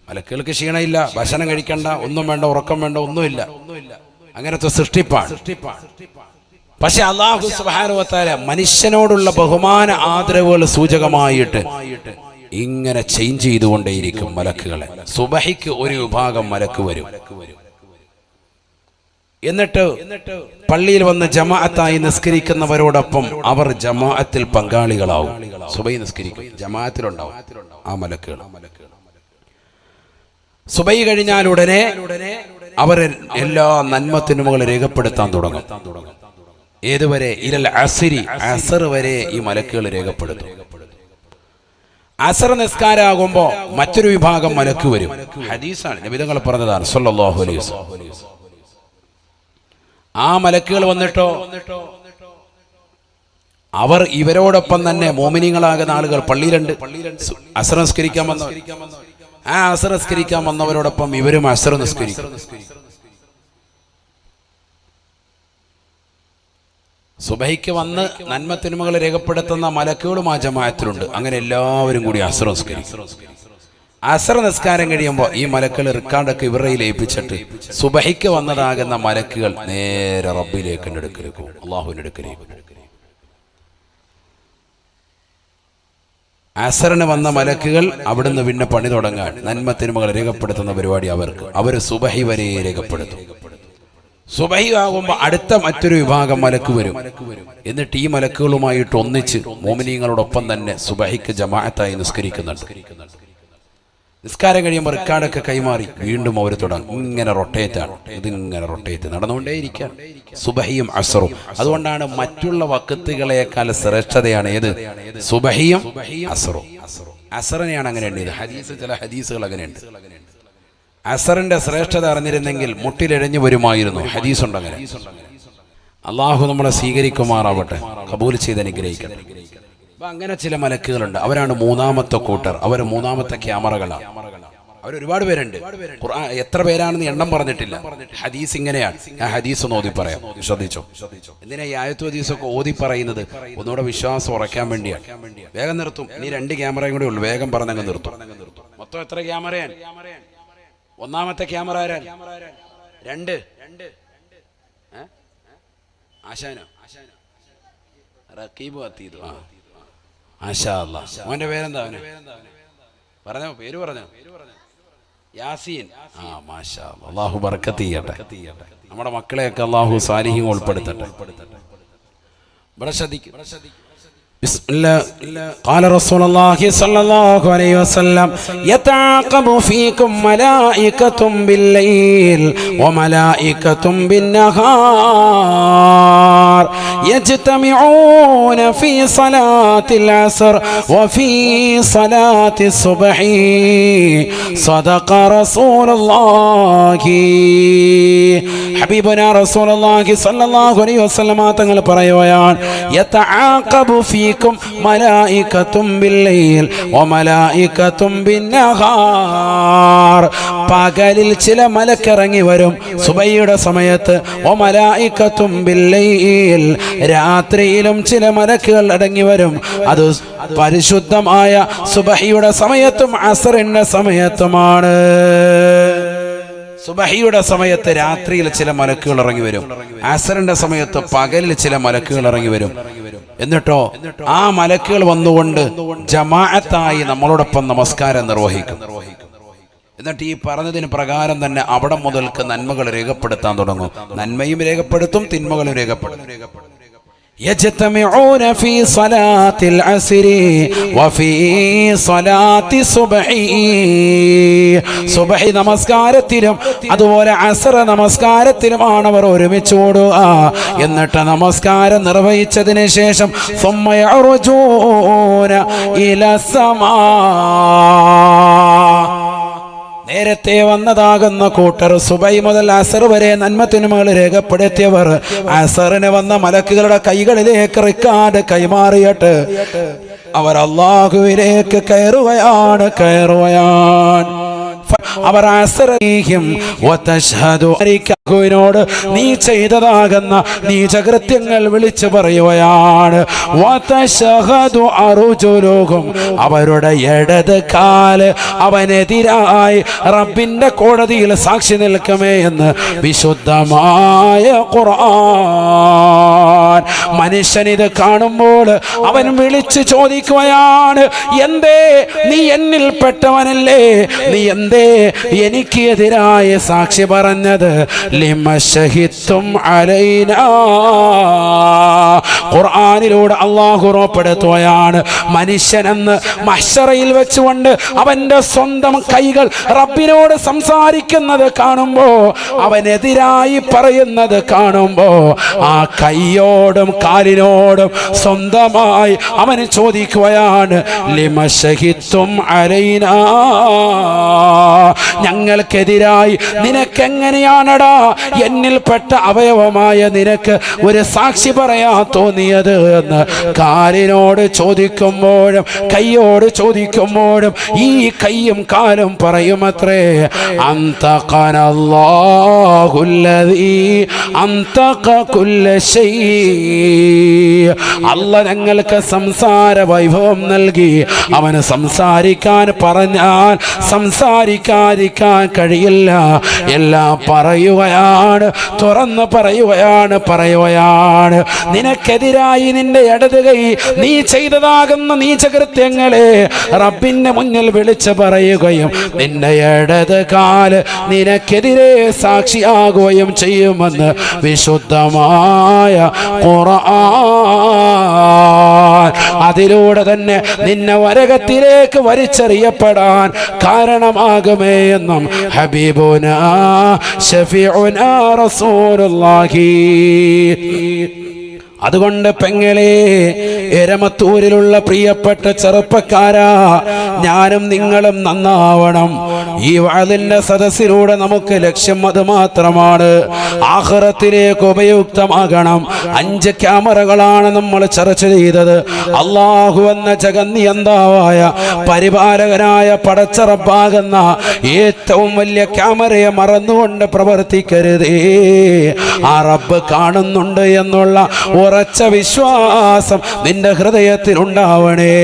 മലക്കുകൾക്ക് ക്ഷീണമില്ല, ഭക്ഷണം കഴിക്കണ്ട, ഒന്നും വേണ്ട, ഉറക്കം വേണ്ട, ഒന്നുമില്ല. അങ്ങനത്തെ സൃഷ്ടിപ്പാണ്. പക്ഷെ അല്ലാഹു സുബ്ഹാനഹു വ തആല മനുഷ്യനോടുള്ള ബഹുമാന ആദരവുകൾ സൂചകമായിട്ട് ഇങ്ങനെ ചേഞ്ച് ചെയ്തുകൊണ്ടേയിരിക്കും മലക്കുകളെ. സുബഹിക്ക് ഒരു വിഭാഗം മലക്ക് വരും, എന്നിട്ട് പള്ളിയിൽ വന്ന് ജമാഅത്തായി നിസ്കരിക്കുന്നവരോടൊപ്പം അവർ ജമാഅത്തിൽ പങ്കാളികളാവും. സുബഹി നിസ്കരിക്കും, ജമാഅത്തിലുണ്ടാവും ആ മലക്കുകൾ. സുബഹി കഴിഞ്ഞാൽ ഉടനെ അവർ എല്ലാ നന്മത്തിനുമകൾ രേഖപ്പെടുത്താൻ തുടങ്ങും. ഏതുവരെ? ഇലൽ അസ്രി, അസർ വരെ ഈ മലക്കുകൾ രേഖപ്പെടുത്തും. അസർ നിസ്കാരാകുമ്പോ മറ്റൊരു വിഭാഗം മലക്ക് വരും. ഹദീസാണ്, നബി തങ്ങൾ പറഞ്ഞതാണ് സല്ലല്ലാഹു അലൈഹി വസല്ലം. ആ മലക്കുകൾ വന്നിട്ടോ അവർ ഇവരോടൊപ്പം തന്നെ മോമിനീങ്ങളാകുന്ന ആളുകൾ പള്ളിയിലുണ്ട്. അസർ നിസ്കരിക്കാൻ വന്നവർ, ആ അസർ നിസ്കരിക്കാൻ വന്നവരോടൊപ്പം ഇവരും അസർ നിസ്കരിക്കും. സുബഹിക്ക് വന്ന് നന്മത്തിന്മകൾ രേഖപ്പെടുത്തുന്ന മലക്കുകളും ആ ജമാഅത്തിലുണ്ട്. അങ്ങനെ എല്ലാവരും കൂടി അസർ നിസ്കരിക്കും. അസർ നിസ്കാരം കഴിയുമ്പോൾ ഈ മലക്കുകൾ റിക്കാർഡൊക്കെ ഇവരുടെ ഏൽപ്പിച്ചിട്ട് സുബഹിക്ക് വന്നതാകുന്ന മലക്കുകൾ നേരെ റബ്ബിലേക്ക് എടുക്കലേക്കും, അള്ളാഹുവിന്റെ അടുക്കലേക്കും. അസറിന് വന്ന മലക്കുകൾ അവിടുന്ന് പിന്നെ പണി തുടങ്ങാൻ നന്മത്തിന്മകൾ രേഖപ്പെടുത്തുന്ന പരിപാടി അവർക്ക്. അവർ സുബഹി വരെ രേഖപ്പെടുത്തും. സുബഹി ആകുമ്പോൾ അടുത്ത മറ്റൊരു വിഭാഗം മലക്ക് വരും. എന്നിട്ട് ഈ മലക്കുകളുമായിട്ട് ഒന്നിച്ച് മോമിനീങ്ങളോടൊപ്പം തന്നെ സുബഹിക്ക് ജമാഅത്തായി നിസ്കരിക്കുന്നുണ്ട്. നിസ്കാരം കഴിയുമ്പോൾ റിക്കാർഡൊക്കെ കൈമാറി വീണ്ടും അവർ തുടങ്ങും. ഇങ്ങനെ റൊട്ടേറ്റാണ്, ഇതിങ്ങനെ റൊട്ടേറ്റ് നടന്നുകൊണ്ടേയിരിക്കുകയാണ് സുബഹിയും അസറും. അതുകൊണ്ടാണ് മറ്റുള്ള വഖത്തുകളെക്കാൾ ശ്രേഷ്ഠതയാണ് ഏത്? സുബഹിയും അസറും. അസറിനെയാണ് അങ്ങനെ ഉള്ളത്. ഹദീസ്, ചില ഹദീസുകൾ അങ്ങനെയുണ്ട്. അസറിന്റെ ശ്രേഷ്ഠത അറിഞ്ഞിരുന്നെങ്കിൽ മുട്ടിലെഴഞ്ഞു വരുമായിരുന്നു. ഹദീസുണ്ട് അങ്ങനെ. അള്ളാഹു നമ്മളെ സ്വീകരിക്കുമാറാവട്ടെ, കബൂൽ ചെയ്ത് അനുഗ്രഹിക്കട്ടെ. അപ്പൊ അങ്ങനെ ചില മലക്കുകളുണ്ട്. അവരാണ് മൂന്നാമത്തെ കൂട്ടർ. അവർ മൂന്നാമത്തെ ക്യാമറകളാണ്. അവരൊരുപാട് പേരുണ്ട്. ഖുർആൻ എത്ര പേരാണെന്ന് എണ്ണം പറഞ്ഞിട്ടില്ല. ഹദീസ് ഇങ്ങനെയാണ്. ആ ഹദീസ് ഒന്ന് ഓതി പറയാം, ശ്രദ്ധിച്ചോ. എന്തിനാ ഈ ആയത്തു ഹദീസൊക്കെ ഓതി പറയുന്നത്? ഒന്നുകൂടെ വിശ്വാസം ഉറക്കാൻ വേണ്ടിയാണ്. വേഗം നിർത്തും. ഇനി 2 ക്യാമറയും കൂടെ ഉള്ളു. വേഗം പറഞ്ഞങ്ങ് നിർത്തും. മൊത്തം എത്ര ക്യാമറയാണ്? ഒന്നാമത്തെ ക്യാമറ ആരാൻ? 2. ആശാനോ? റഖീബ് അതീദ്. മാഷാ അല്ലാഹ്. മോന്റെ പേരെന്താ? പറഞ്ഞോ, പേര് പറഞ്ഞോ. യാസീൻ. മാഷാ അല്ലാഹ്. അല്ലാഹു ബർക്കത്ത് ചെയ്യട്ടെ. നമ്മുടെ മക്കളെയൊക്കെ അല്ലാഹു സാലിഹീൻ ഉൾപ്പെടുത്തട്ടെ. ഇവിടെ ശ്രദ്ധിക്കും. بسم الله. قال رسول الله صلى الله عليه وسلم يتعاقب فيكم ملائكة بالليل وملائكة بالنهار യജ്തമിഊന ഫീ സ്വലാത്തിൽ അസ്ർ വഫീ സ്വലാത്തി സുബ്ഹി സദഖ റസൂലുള്ളാഹി. ഹബീബുനാ റസൂലുള്ളാഹി സ്വല്ലല്ലാഹു അലൈഹി വസല്ലമ തങ്ങൾ പറയുകയാണ്, യതആഖബു ഫീകും മലായികത്തും ബില്ലൈൽ വമലായികത്തും ബിന്നഹാർ. പകലിൽ ചില മലക്ക് ഇറങ്ങി വരും സുബഹിയുടെ സമയത്ത്, വമലായികത്തും ബില്ലൈൽ, രാത്രിയിലും ചില മലക്കുകൾ ഇറങ്ങി വരും. അത് പരിശുദ്ധമായ സുബഹിയുടെ സമയത്തും അസ്റിന്റെ സമയത്തുമാണ്. സുബഹിയുടെ സമയത്ത് രാത്രിയിൽ ചില മലക്കുകൾ ഇറങ്ങി വരും, അസ്റിന്റെ സമയത്ത് പകലിൽ ചില മലക്കുകൾ ഇറങ്ങി വരും. എന്നിട്ടോ ആ മലക്കുകൾ വന്നുകൊണ്ട് ജമാഅത്തായി നമ്മളോടൊപ്പം നമസ്കാരം നിർവഹിക്കും. എന്നിട്ട് ഈ പറഞ്ഞതിന് പ്രകാരം തന്നെ അവിടെ മുതൽക്ക് നന്മകൾ രേഖപ്പെടുത്താൻ തുടങ്ങും. നന്മയും രേഖപ്പെടുത്തും, തിന്മകളും രേഖപ്പെടുത്തും. يجتمعون في صلاة العصر وفي صلاة الصبح. സുബ്ഹി നമസ്കാരത്തിലും അതുപോലെ അസ്ർ നമസ്കാരത്തിലുമാണ് അവർ ഒരുമിച്ച് ഓടുക. എന്നിട്ട് നമസ്കാരം നിർവഹിച്ചതിന് ശേഷം ثم يعرجون إلى السماء. നേരത്തെ വന്നതാകുന്ന കൂട്ടർ സുബൈ മുതൽ അസർ വരെ നന്മത്തിന്മകൾ രേഖപ്പെടുത്തിയവർ അസറിന് വന്ന മലക്കുകളുടെ കൈകളിലേക്ക് റിക്കാർഡ് കൈമാറിയിട്ട് അവർ അല്ലാഹുവിലേക്ക് കയറുകയാണ്. അവർ അസറിനോട് നീ ചെയ്തതാകുന്ന നീചകൃത്യങ്ങൾ വിളിച്ചു പറയുകയാണ്. അവരുടെ ഇടത് കാല് അവനെതിരായി റബ്ബിന്റെ കോടതിയിൽ സാക്ഷി നിൽക്കുമേ എന്ന് വിശുദ്ധമായ ഖുർആൻ. മനുഷ്യനിത് കാണുമ്പോൾ അവൻ വിളിച്ചു ചോദിക്കുകയാണ്, എന്തേ നീ എന്നിൽ പെട്ടവനല്ലേ? നീ എന്തേ എനിക്ക് എതിരായ സാക്ഷി പറഞ്ഞത്? ലിമ ശഹിത്തും അലൈനാ. ഖുർആനിലൂടെ അല്ലാഹു ഉറപ്പെടുത്തുകയാണ്, മനുഷ്യനെന്ന് മഹ്ശറയിൽ വെച്ചുകൊണ്ട് അവന്റെ സ്വന്തം കൈകൾ റബ്ബിനോട് സംസാരിക്കുന്നത് കാണുമ്പോ, അവനെതിരായി പറയുന്നത് കാണുമ്പോ, ആ കൈയോടും കാലിനോടും സ്വന്തമായി അവന് ചോദിക്കുകയാണ്, ലിമ ശഹിത്തും അലൈനാ, ഞങ്ങൾക്കെതിരായി നിനക്കെങ്ങനെയാണടാ എന്നിൽപ്പെട്ട അവയവമായ നിനക്ക് ഒരു സാക്ഷി പറയാൻ തോന്നിയത് എന്ന് കാലിനോട് ചോദിക്കുമ്പോഴും കൈയോട് ചോദിക്കുമ്പോഴും ഈ കൈയും കാലും പറയുമത്രേ, അല്ലാഹ് ഞങ്ങൾക്ക് സംസാര വൈഭവം നൽകി. അവന് സംസാരിക്കാൻ പറഞ്ഞാൽ സംസാരിക്കാതിരിക്കാൻ കഴിയില്ല. എല്ലാം പറയുകയാണ്, തുറന്ന് പറയുകയാണ്. നിനക്കെതിരായി നിന്റെ ഇടത് കൈ നീ ചെയ്തതാകുന്ന നീചകൃത്യങ്ങളെ റബ്ബിന്റെ മുന്നിൽ വിളിച്ചു പറയുകയും നിന്റെ ഇടത് കാല് നിനക്കെതിരെ സാക്ഷിയാകുകയും ചെയ്യുമെന്ന് വിശുദ്ധമായ ഖുർആൻ. അതിലൂടെ തന്നെ നിന്നെ നരകത്തിലേക്ക് വലിച്ചെറിയപ്പെടാൻ കാരണമാകുമേ എന്നും ഹബീബുനാ ശഫീഉനാ റസൂലുള്ളാഹി. അതുകൊണ്ട് പെങ്ങളെ, എരമത്തൂരിലുള്ള പ്രിയപ്പെട്ട ചെറുപ്പക്കാരാ, ഞാനും നിങ്ങളും നന്നാവണം. ഈ വഅദിന്റെ സദസ്സിലൂടെ നമുക്ക് ലക്ഷ്യം അത് മാത്രമാണ്, ആഖിറത്തിലേക്ക് ഉപയുക്തമാകണം. 5 ക്യാമറകളാണ് നമ്മൾ ചർച്ച ചെയ്തത്. അല്ലാഹു എന്ന ജഗന്നിയന്താവായ പരിപാലകനായ പടച്ചറപ്പാകുന്ന ഏറ്റവും വലിയ ക്യാമറയെ മറന്നുകൊണ്ട് പ്രവർത്തിക്കരുതേ. ആ റബ്ബ് കാണുന്നുണ്ട് എന്നുള്ള ഉറച്ച വിശ്വാസം നിന്റെ ഹൃദയത്തിൽ ഉണ്ടാവണേ.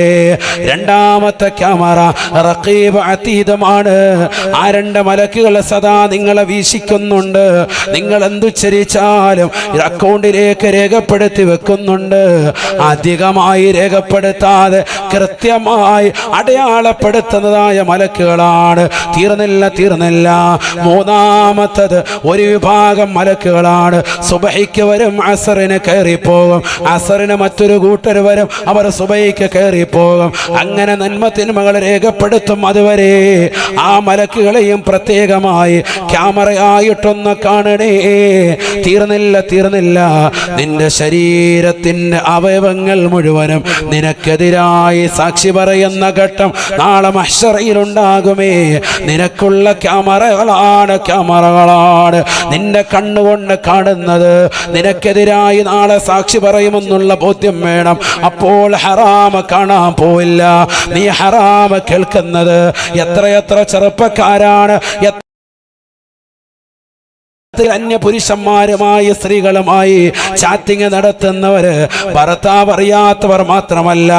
രണ്ടാമത്തെ ക്യാമറ റഖീബ് അതീദമാണ്. ആ 2 മലക്കുകൾ സദാ നിങ്ങളെ വീക്ഷിക്കുന്നുണ്ട്. നിങ്ങൾ എന്തുച്ചരിച്ചാലും അക്കൗണ്ടിലേക്ക് രേഖപ്പെടുത്തി വെക്കുന്നുണ്ട്. അധികമായി രേഖപ്പെടുത്താതെ കൃത്യമായി അടയാളപ്പെടുത്തുന്നതായ മലക്കുകളാണ്. തീർന്നില്ല. മൂന്നാമത്തത് ഒരു വിഭാഗം മലക്കുകളാണ്. സുബഹിക്ക് വരും, അസറിന് കയറിപ്പോ കയറിപ്പോകും, അസറിന് മറ്റൊരു കൂട്ടർ വരും, അവർ സുബൈക്ക് കയറിപ്പോകും. അങ്ങനെ നന്മത്തിന്മകൾ രേഖപ്പെടുത്തും. അതുവരെ ആ മലക്കുകളെയും പ്രത്യേകമായി ക്യാമറയായിട്ടൊന്ന് കാണണേ. തീർന്നില്ല. നിന്റെ ശരീരത്തിന്റെ അവയവങ്ങൾ മുഴുവനും നിനക്കെതിരായി സാക്ഷി പറയുന്ന ഘട്ടം നാളെ മഹ്ശറയിലുണ്ടാകുമേ. നിനക്കുള്ള ക്യാമറകളാണ് നിന്റെ കണ്ണുകൊണ്ട് കാണുന്നത്. നിനക്കെതിരായി നാളെ സാക്ഷി പറയുമെന്നുള്ള ബോധ്യം വേണം. അപ്പോൾ ഹറാമ കാണാൻ പോയില്ല. നീ ഹറാമ കേൾക്കുന്നത്. എത്രയെത്ര ചെറുപ്പക്കാരാണ് അന്യ പുരുഷന്മാരുമായി സ്ത്രീകളുമായി ചാറ്റിങ് നടത്തുന്നവര്. ഭർത്താവ് അറിയാത്തവർ മാത്രമല്ല,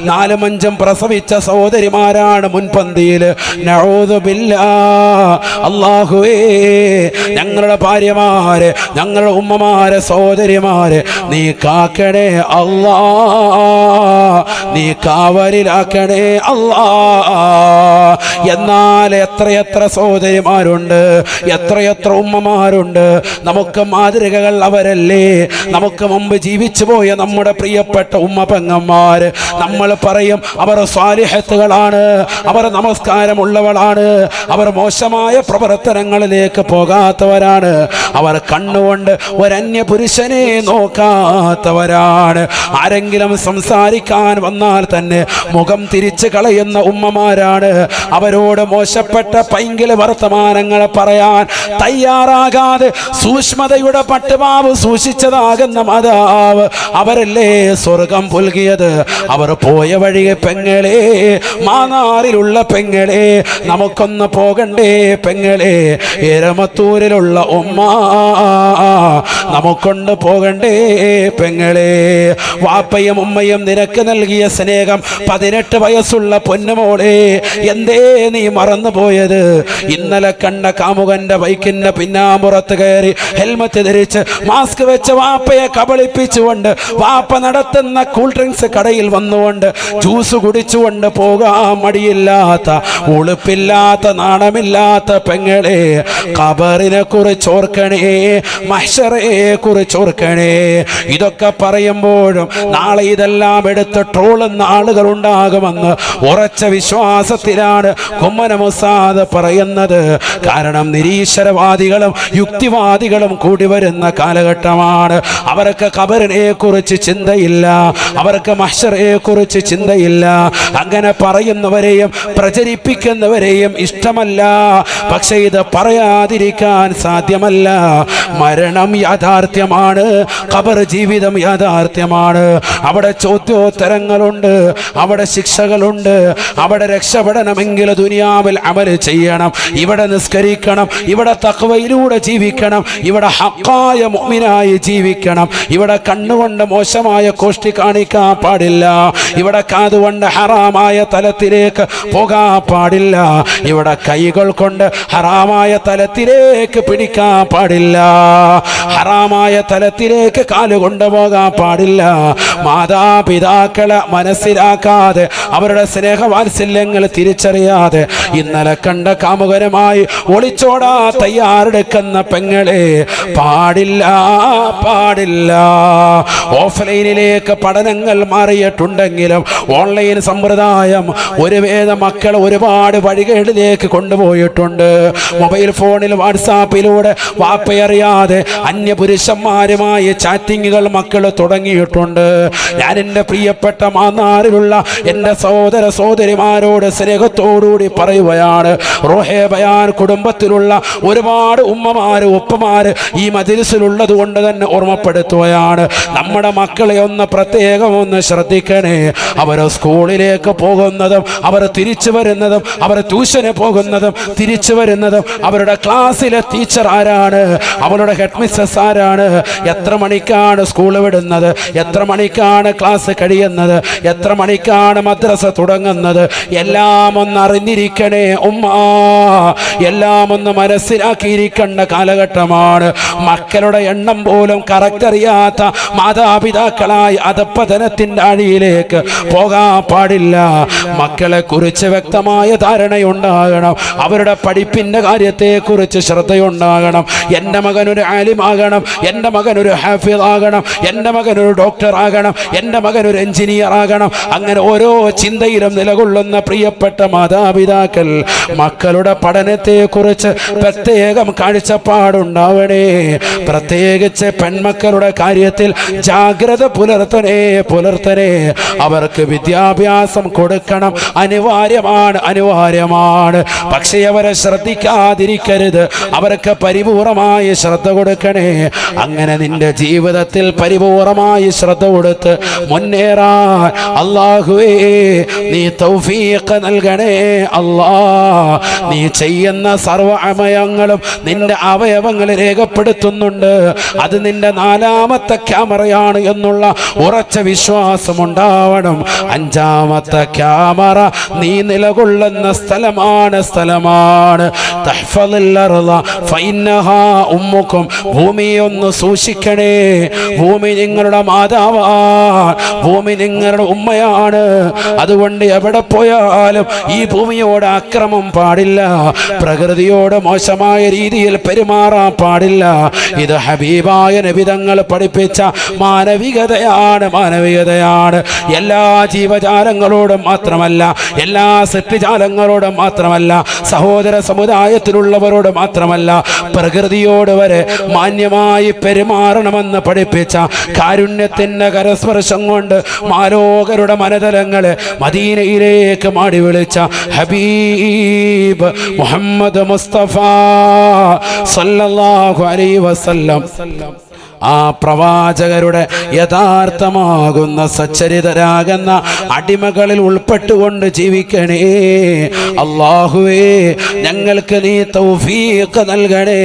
4-5 പ്രസവിച്ച സഹോദരിമാരാണ് മുൻപന്തിയിൽ. നഊദു ബില്ലാഹ്. അല്ലാഹുവേ, ഞങ്ങളുടെ ഭാര്യമാരെ, ഞങ്ങളുടെ ഉമ്മമാരെ, സഹോദരിമാരെ നീ കാക്കണേ അല്ലാ, നീ കാവലിലാക്കണേ അല്ലാ. എന്നാൽ എത്രയെത്ര സഹോദരിമാരുണ്ട്, എത്രയെത്ര ഉമ്മമാരുണ്ട്. നമുക്ക് മാതൃകകൾ അവരല്ലേ. നമുക്ക് മുമ്പ് ജീവിച്ചു പോയ നമ്മുടെ പ്രിയപ്പെട്ട ഉമ്മ പെങ്ങന്മാര്. നമ്മൾ പറയും അവർ സ്വാലിഹത്തുകളാണ്, അവർ നമസ്കാരമുള്ളവളാണ്, അവർ മോശമായ പ്രവർത്തനങ്ങളിലേക്ക് പോകാത്തവരാണ്, അവർ കണ്ണുകൊണ്ട് ഒരന്യ പുരുഷനെ നോക്കാത്തവരാണ്. ആരെങ്കിലും സംസാരിക്കാൻ വന്നാൽ തന്നെ മുഖം തിരിച്ചു കളയുന്ന ഉമ്മമാരാണ്. അവരോട് മോശപ്പെട്ട പൈങ്കിളി വർത്തമാനങ്ങൾ പറയാൻ തയ്യാറാകാതെ സൂക്ഷ്മതയുടെ പട്ടുപാവ് സൂക്ഷിച്ചതാകുന്ന മാതാവ് അവരല്ലേ സ്വർഗം പുൽകിയത്. അവർ പോയ വഴിയെ പെങ്ങളെ, മാന്നാറിലുള്ള പെങ്ങളെ, നമുക്കൊന്ന് പോകണ്ടേ പെങ്ങളെ. എരമത്തൂരിലുള്ള ഉമ്മ, നമുക്കൊണ്ട് പോകണ്ടേ പെങ്ങളെ. വാപ്പയും ഉമ്മയും നിനക്ക് നൽകിയ സ്നേഹം 18 വയസ്സുള്ള പൊന്നുമോളെ എന്തേ നീ മറന്നുപോയത്? ഇന്നലെ കണ്ട കാമുകന്റെ ബൈക്കിന്റെ പിന്നാമ്പുറത്ത് കയറി ഹെൽമറ്റ് ധരിച്ച് മാസ്ക് വെച്ച് വാപ്പയെ കബളിപ്പിച്ചുകൊണ്ട് വാപ്പ നടത്തുന്ന കൂൾ ഡ്രിങ്ക്സ് കടയിൽ വന്നുകൊണ്ട് ജ്യൂസ് കുടിച്ചുകൊണ്ട് പോകാൻ മടിയില്ലാത്ത, ഉളുപ്പില്ലാത്ത, നാണമില്ലാത്ത പെങ്ങളെ, ഖബറിനെ കുറിച്ച് ഓർക്കണേ, മഹ്ശറയെ കുറിച്ച് ഓർക്കണേ. ഇതൊക്കെ പറയുമ്പോഴും നാളെ ഇതെല്ലാം എടുത്ത് ട്രോളുന്ന ആളുകൾ ഉണ്ടാകുമെന്ന് ഉറച്ച വിശ്വാസത്തിലാണ് കുമ്മനം ഉസ്താദ് പറയുന്നത്. കാരണം നിരീശ്വരവാദികളും യുക്തിവാദികളും കൂടി വരുന്ന കാലഘട്ടമാണ്. അവർക്ക് ഖബറിനെ കുറിച്ച് ചിന്തയില്ല, അവർക്ക് മഹ്ശറയെ കുറിച്ച് ചിന്തയില്ല. അങ്ങനെ പറയുന്നവരെയും പ്രചരിപ്പിക്കുന്നവരെയും ഇഷ്ടമല്ല. പക്ഷേ ഇത് പറയാതിരിക്കാൻ സാധ്യമല്ല. മരണം യാഥാർത്ഥ്യമാണ്, ഖബർ ജീവിതം യാഥാർത്ഥ്യമാണ്. അവിടെ ചോദ്യോത്തരങ്ങളുണ്ട്, അവിടെ ശിക്ഷകളുണ്ട്. അവിടെ രക്ഷപ്പെടണമെങ്കിൽ ദുനിയാവിൽ അമൽ ചെയ്യണം, ഇവിടെ നിസ്കരിക്കണം, ഇവിടെ തഖ്വയിലൂടെ ജീവിക്കണം, ഇവിടെ ഹഖായ മുഅ്മിനായി ജീവിക്കണം. ഇവിടെ കണ്ണുകൊണ്ട് മോശമായ കോഷ്ടി കാണിക്കാൻ പാടില്ല, ഇവിടെ കാതുകൊണ്ട് ഹറാമായ തലത്തിലേക്ക് പോകാൻ പാടില്ല, ഇവിടെ കൈകൾ കൊണ്ട് ഹറാമായ തലത്തിലേക്ക് പിടിക്കാൻ പാടില്ല, ഹറാമായ തലത്തിലേക്ക് കാല് കൊണ്ടുപോകാൻ പാടില്ല. മാതാപിതാക്കളെ മനസ്സിലാക്കാതെ, അവരുടെ സ്നേഹവാത്സല്യങ്ങൾ തിരിച്ചറിയാതെ ഇന്നലെ കണ്ട കാമുകനുമായി ഒളിച്ചോടാ തയ്യാറെടുക്കുന്ന പെങ്ങളെ പാടില്ല. ഓഫ്ലൈനിലേക്ക് പഠനങ്ങൾ മാറിയിട്ടുണ്ടെങ്കിലും ഓൺലൈൻ സമ്പ്രദായം ഒരു വേദ മക്കളെ ഒരുപാട് വഴികളിലേക്ക് കൊണ്ടുപോയിട്ടുണ്ട്. മൊബൈൽ ഫോണിൽ വാട്സാപ്പിലൂടെ വാപ്പയറിയാതെ അന്യപുരുഷന്മാരുമായി ചാറ്റിങ്ങുകൾ മക്കൾ തുടങ്ങിയിട്ടുണ്ട്. ഞാൻ എൻ്റെ പ്രിയപ്പെട്ട മാന്നാറിലുള്ള എൻ്റെ സഹോദര സഹോദരിമാരോട് സ്നേഹത്തോടുകൂടി പറയുകയാണ്, റോഹേ ബയാൻ കുടുംബത്തിലുള്ള ഒരുപാട് ഉമ്മമാര് ഉപ്പമാര് ഈ മജ്‌ലിസിലുള്ളത് കൊണ്ട് തന്നെ ഓർമ്മപ്പെടുത്തുകയാണ്. നമ്മുടെ മക്കളെ ഒന്ന് പ്രത്യേകം ഒന്ന് ശ്രദ്ധിക്കണേ. അവർ സ്കൂളിലേക്ക് പോകുന്നതും അവർ തിരിച്ചു വരുന്നതും, അവർ ട്യൂഷന് പോകുന്നതും തിരിച്ചു വരുന്നതും, അവരുടെ ക്ലാസ്സിലെ ടീച്ചർ ആരാണ്, അവരുടെ ഹെഡ് മിസ്സസ് ആരാണ്, എത്ര മണിക്കാണ് സ്കൂൾ വിടുന്നത്, എത്ര മണിക്കാണ് ക്ലാസ് കഴിയുന്നത്, എത്ര മണിക്കാണ് മദ്രസ തുടങ്ങുന്നത്, എല്ലാം ഒന്ന് അറിഞ്ഞിരിക്കണേ ഉമ്മ, എല്ലാം ഒന്ന് മനസ്സിലാക്കിയിരിക്കേണ്ട കാലം കാലഘട്ടമാണ്. മക്കളുടെ എണ്ണം പോലും കറക്റ്റ് അറിയാത്ത മാതാപിതാക്കളായി അധപ്പതനത്തിന്റെ അടിയിലേക്ക് പോകാൻ പാടില്ല. മക്കളെ കുറിച്ച് വ്യക്തമായ ധാരണയുണ്ടാകണം. അവരുടെ പഠിപ്പിന്റെ കാര്യത്തെ കുറിച്ച് ശ്രദ്ധയുണ്ടാകണം. എൻ്റെ മകനൊരു ആലിമാകണം, എൻ്റെ മകനൊരു ഹാഫിദ് ആകണം, എൻ്റെ മകനൊരു ഡോക്ടർ ആകണം, എൻ്റെ മകനൊരു എഞ്ചിനീയർ ആകണം. അങ്ങനെ ഓരോ ചിന്തയിലും നിലകൊള്ളുന്ന പ്രിയപ്പെട്ട മാതാപിതാക്കൾ മക്കളുടെ പഠനത്തെ കുറിച്ച് പ്രത്യേകം കാഴ്ചപ്പാടുണ്ടാവണേ. പ്രത്യേകിച്ച് പെൺമക്കളുടെ കാര്യത്തിൽ ജാഗ്രത പുലർത്തണേ. അവർക്ക് വിദ്യാഭ്യാസം കൊടുക്കണം, അനിവാര്യമാണ്. പക്ഷേ അവരെ ശ്രദ്ധിക്കാതിരിക്കരുത്. അവർക്ക് പരിപൂർണമായി ശ്രദ്ധ കൊടുക്കണേ. അങ്ങനെ നിന്റെ ജീവിതത്തിൽ പരിപൂർണമായി ശ്രദ്ധ കൊടുത്ത് മുന്നേറാൻ അല്ലാഹുവേ നീ തൗഫീഖ് നൽകണേ. നീ ചെയ്യുന്ന സർവ്വ അമയങ്ങളും നിന്റെ അവയവങ്ങൾ രേഖപ്പെടുത്തുന്നുണ്ട്. അത് നിന്റെ 4ാമത്തെ ക്യാമറയാണ് എന്നുള്ള ഉറച്ച വിശ്വാസമുണ്ടാവണം. 5ാമത്തെ ക്യാമറ നീ നിലകൊള്ളുന്ന സ്ഥലമാണ്. ഭൂമിയെ ഒന്ന് സൂക്ഷിക്കണേ. ഭൂമി നിങ്ങളുടെ മാതാവാണ്, ഭൂമി നിങ്ങളുടെ ഉമ്മയാണ്. അതുകൊണ്ട് എവിടെ പോയാലും ഈ ഭൂമിയോട് അക്രമം പാടില്ല, പ്രകൃതിയോട് മോശമായ രീതിയിൽ പെരുമാറാൻ പാടില്ല. ഇത് ഹബീബായ നബി തങ്ങൾ പഠിപ്പിച്ച മാനവികതയാണ്. എല്ലാ ജീവജാലങ്ങളോടും മാത്രമല്ല, എല്ലാ സൃഷ്ടിജാലങ്ങളോടും മാത്രമല്ല, സഹോദര സമുദായത്തിലുള്ളവരോട് മാത്രമല്ല, പ്രകൃതിയോട് വരെ മാന്യമായി പെരുമാറണമെന്ന് പഠിപ്പിച്ച കാരുണ്യത്തിന്റെ കരസ്പർശം കൊണ്ട് മാലോകരുടെ മനതലങ്ങളെ മദീനയിലേക്ക് മാടി വിളിച്ച ഹബീബ് മുഹമ്മദ് മുസ്തഫ സല്ലല്ലാഹു അലൈഹി വസല്ലം ആ പ്രവാചകരുടെ യഥാർത്ഥമാകുന്ന സച്ചരിതരാകുന്ന അടിമകളിൽ ഉൾപ്പെട്ടുകൊണ്ട് ജീവിക്കണേ. അല്ലാഹുവേ ഞങ്ങൾക്ക് നീ തൗഫീഖ് നൽകണേ.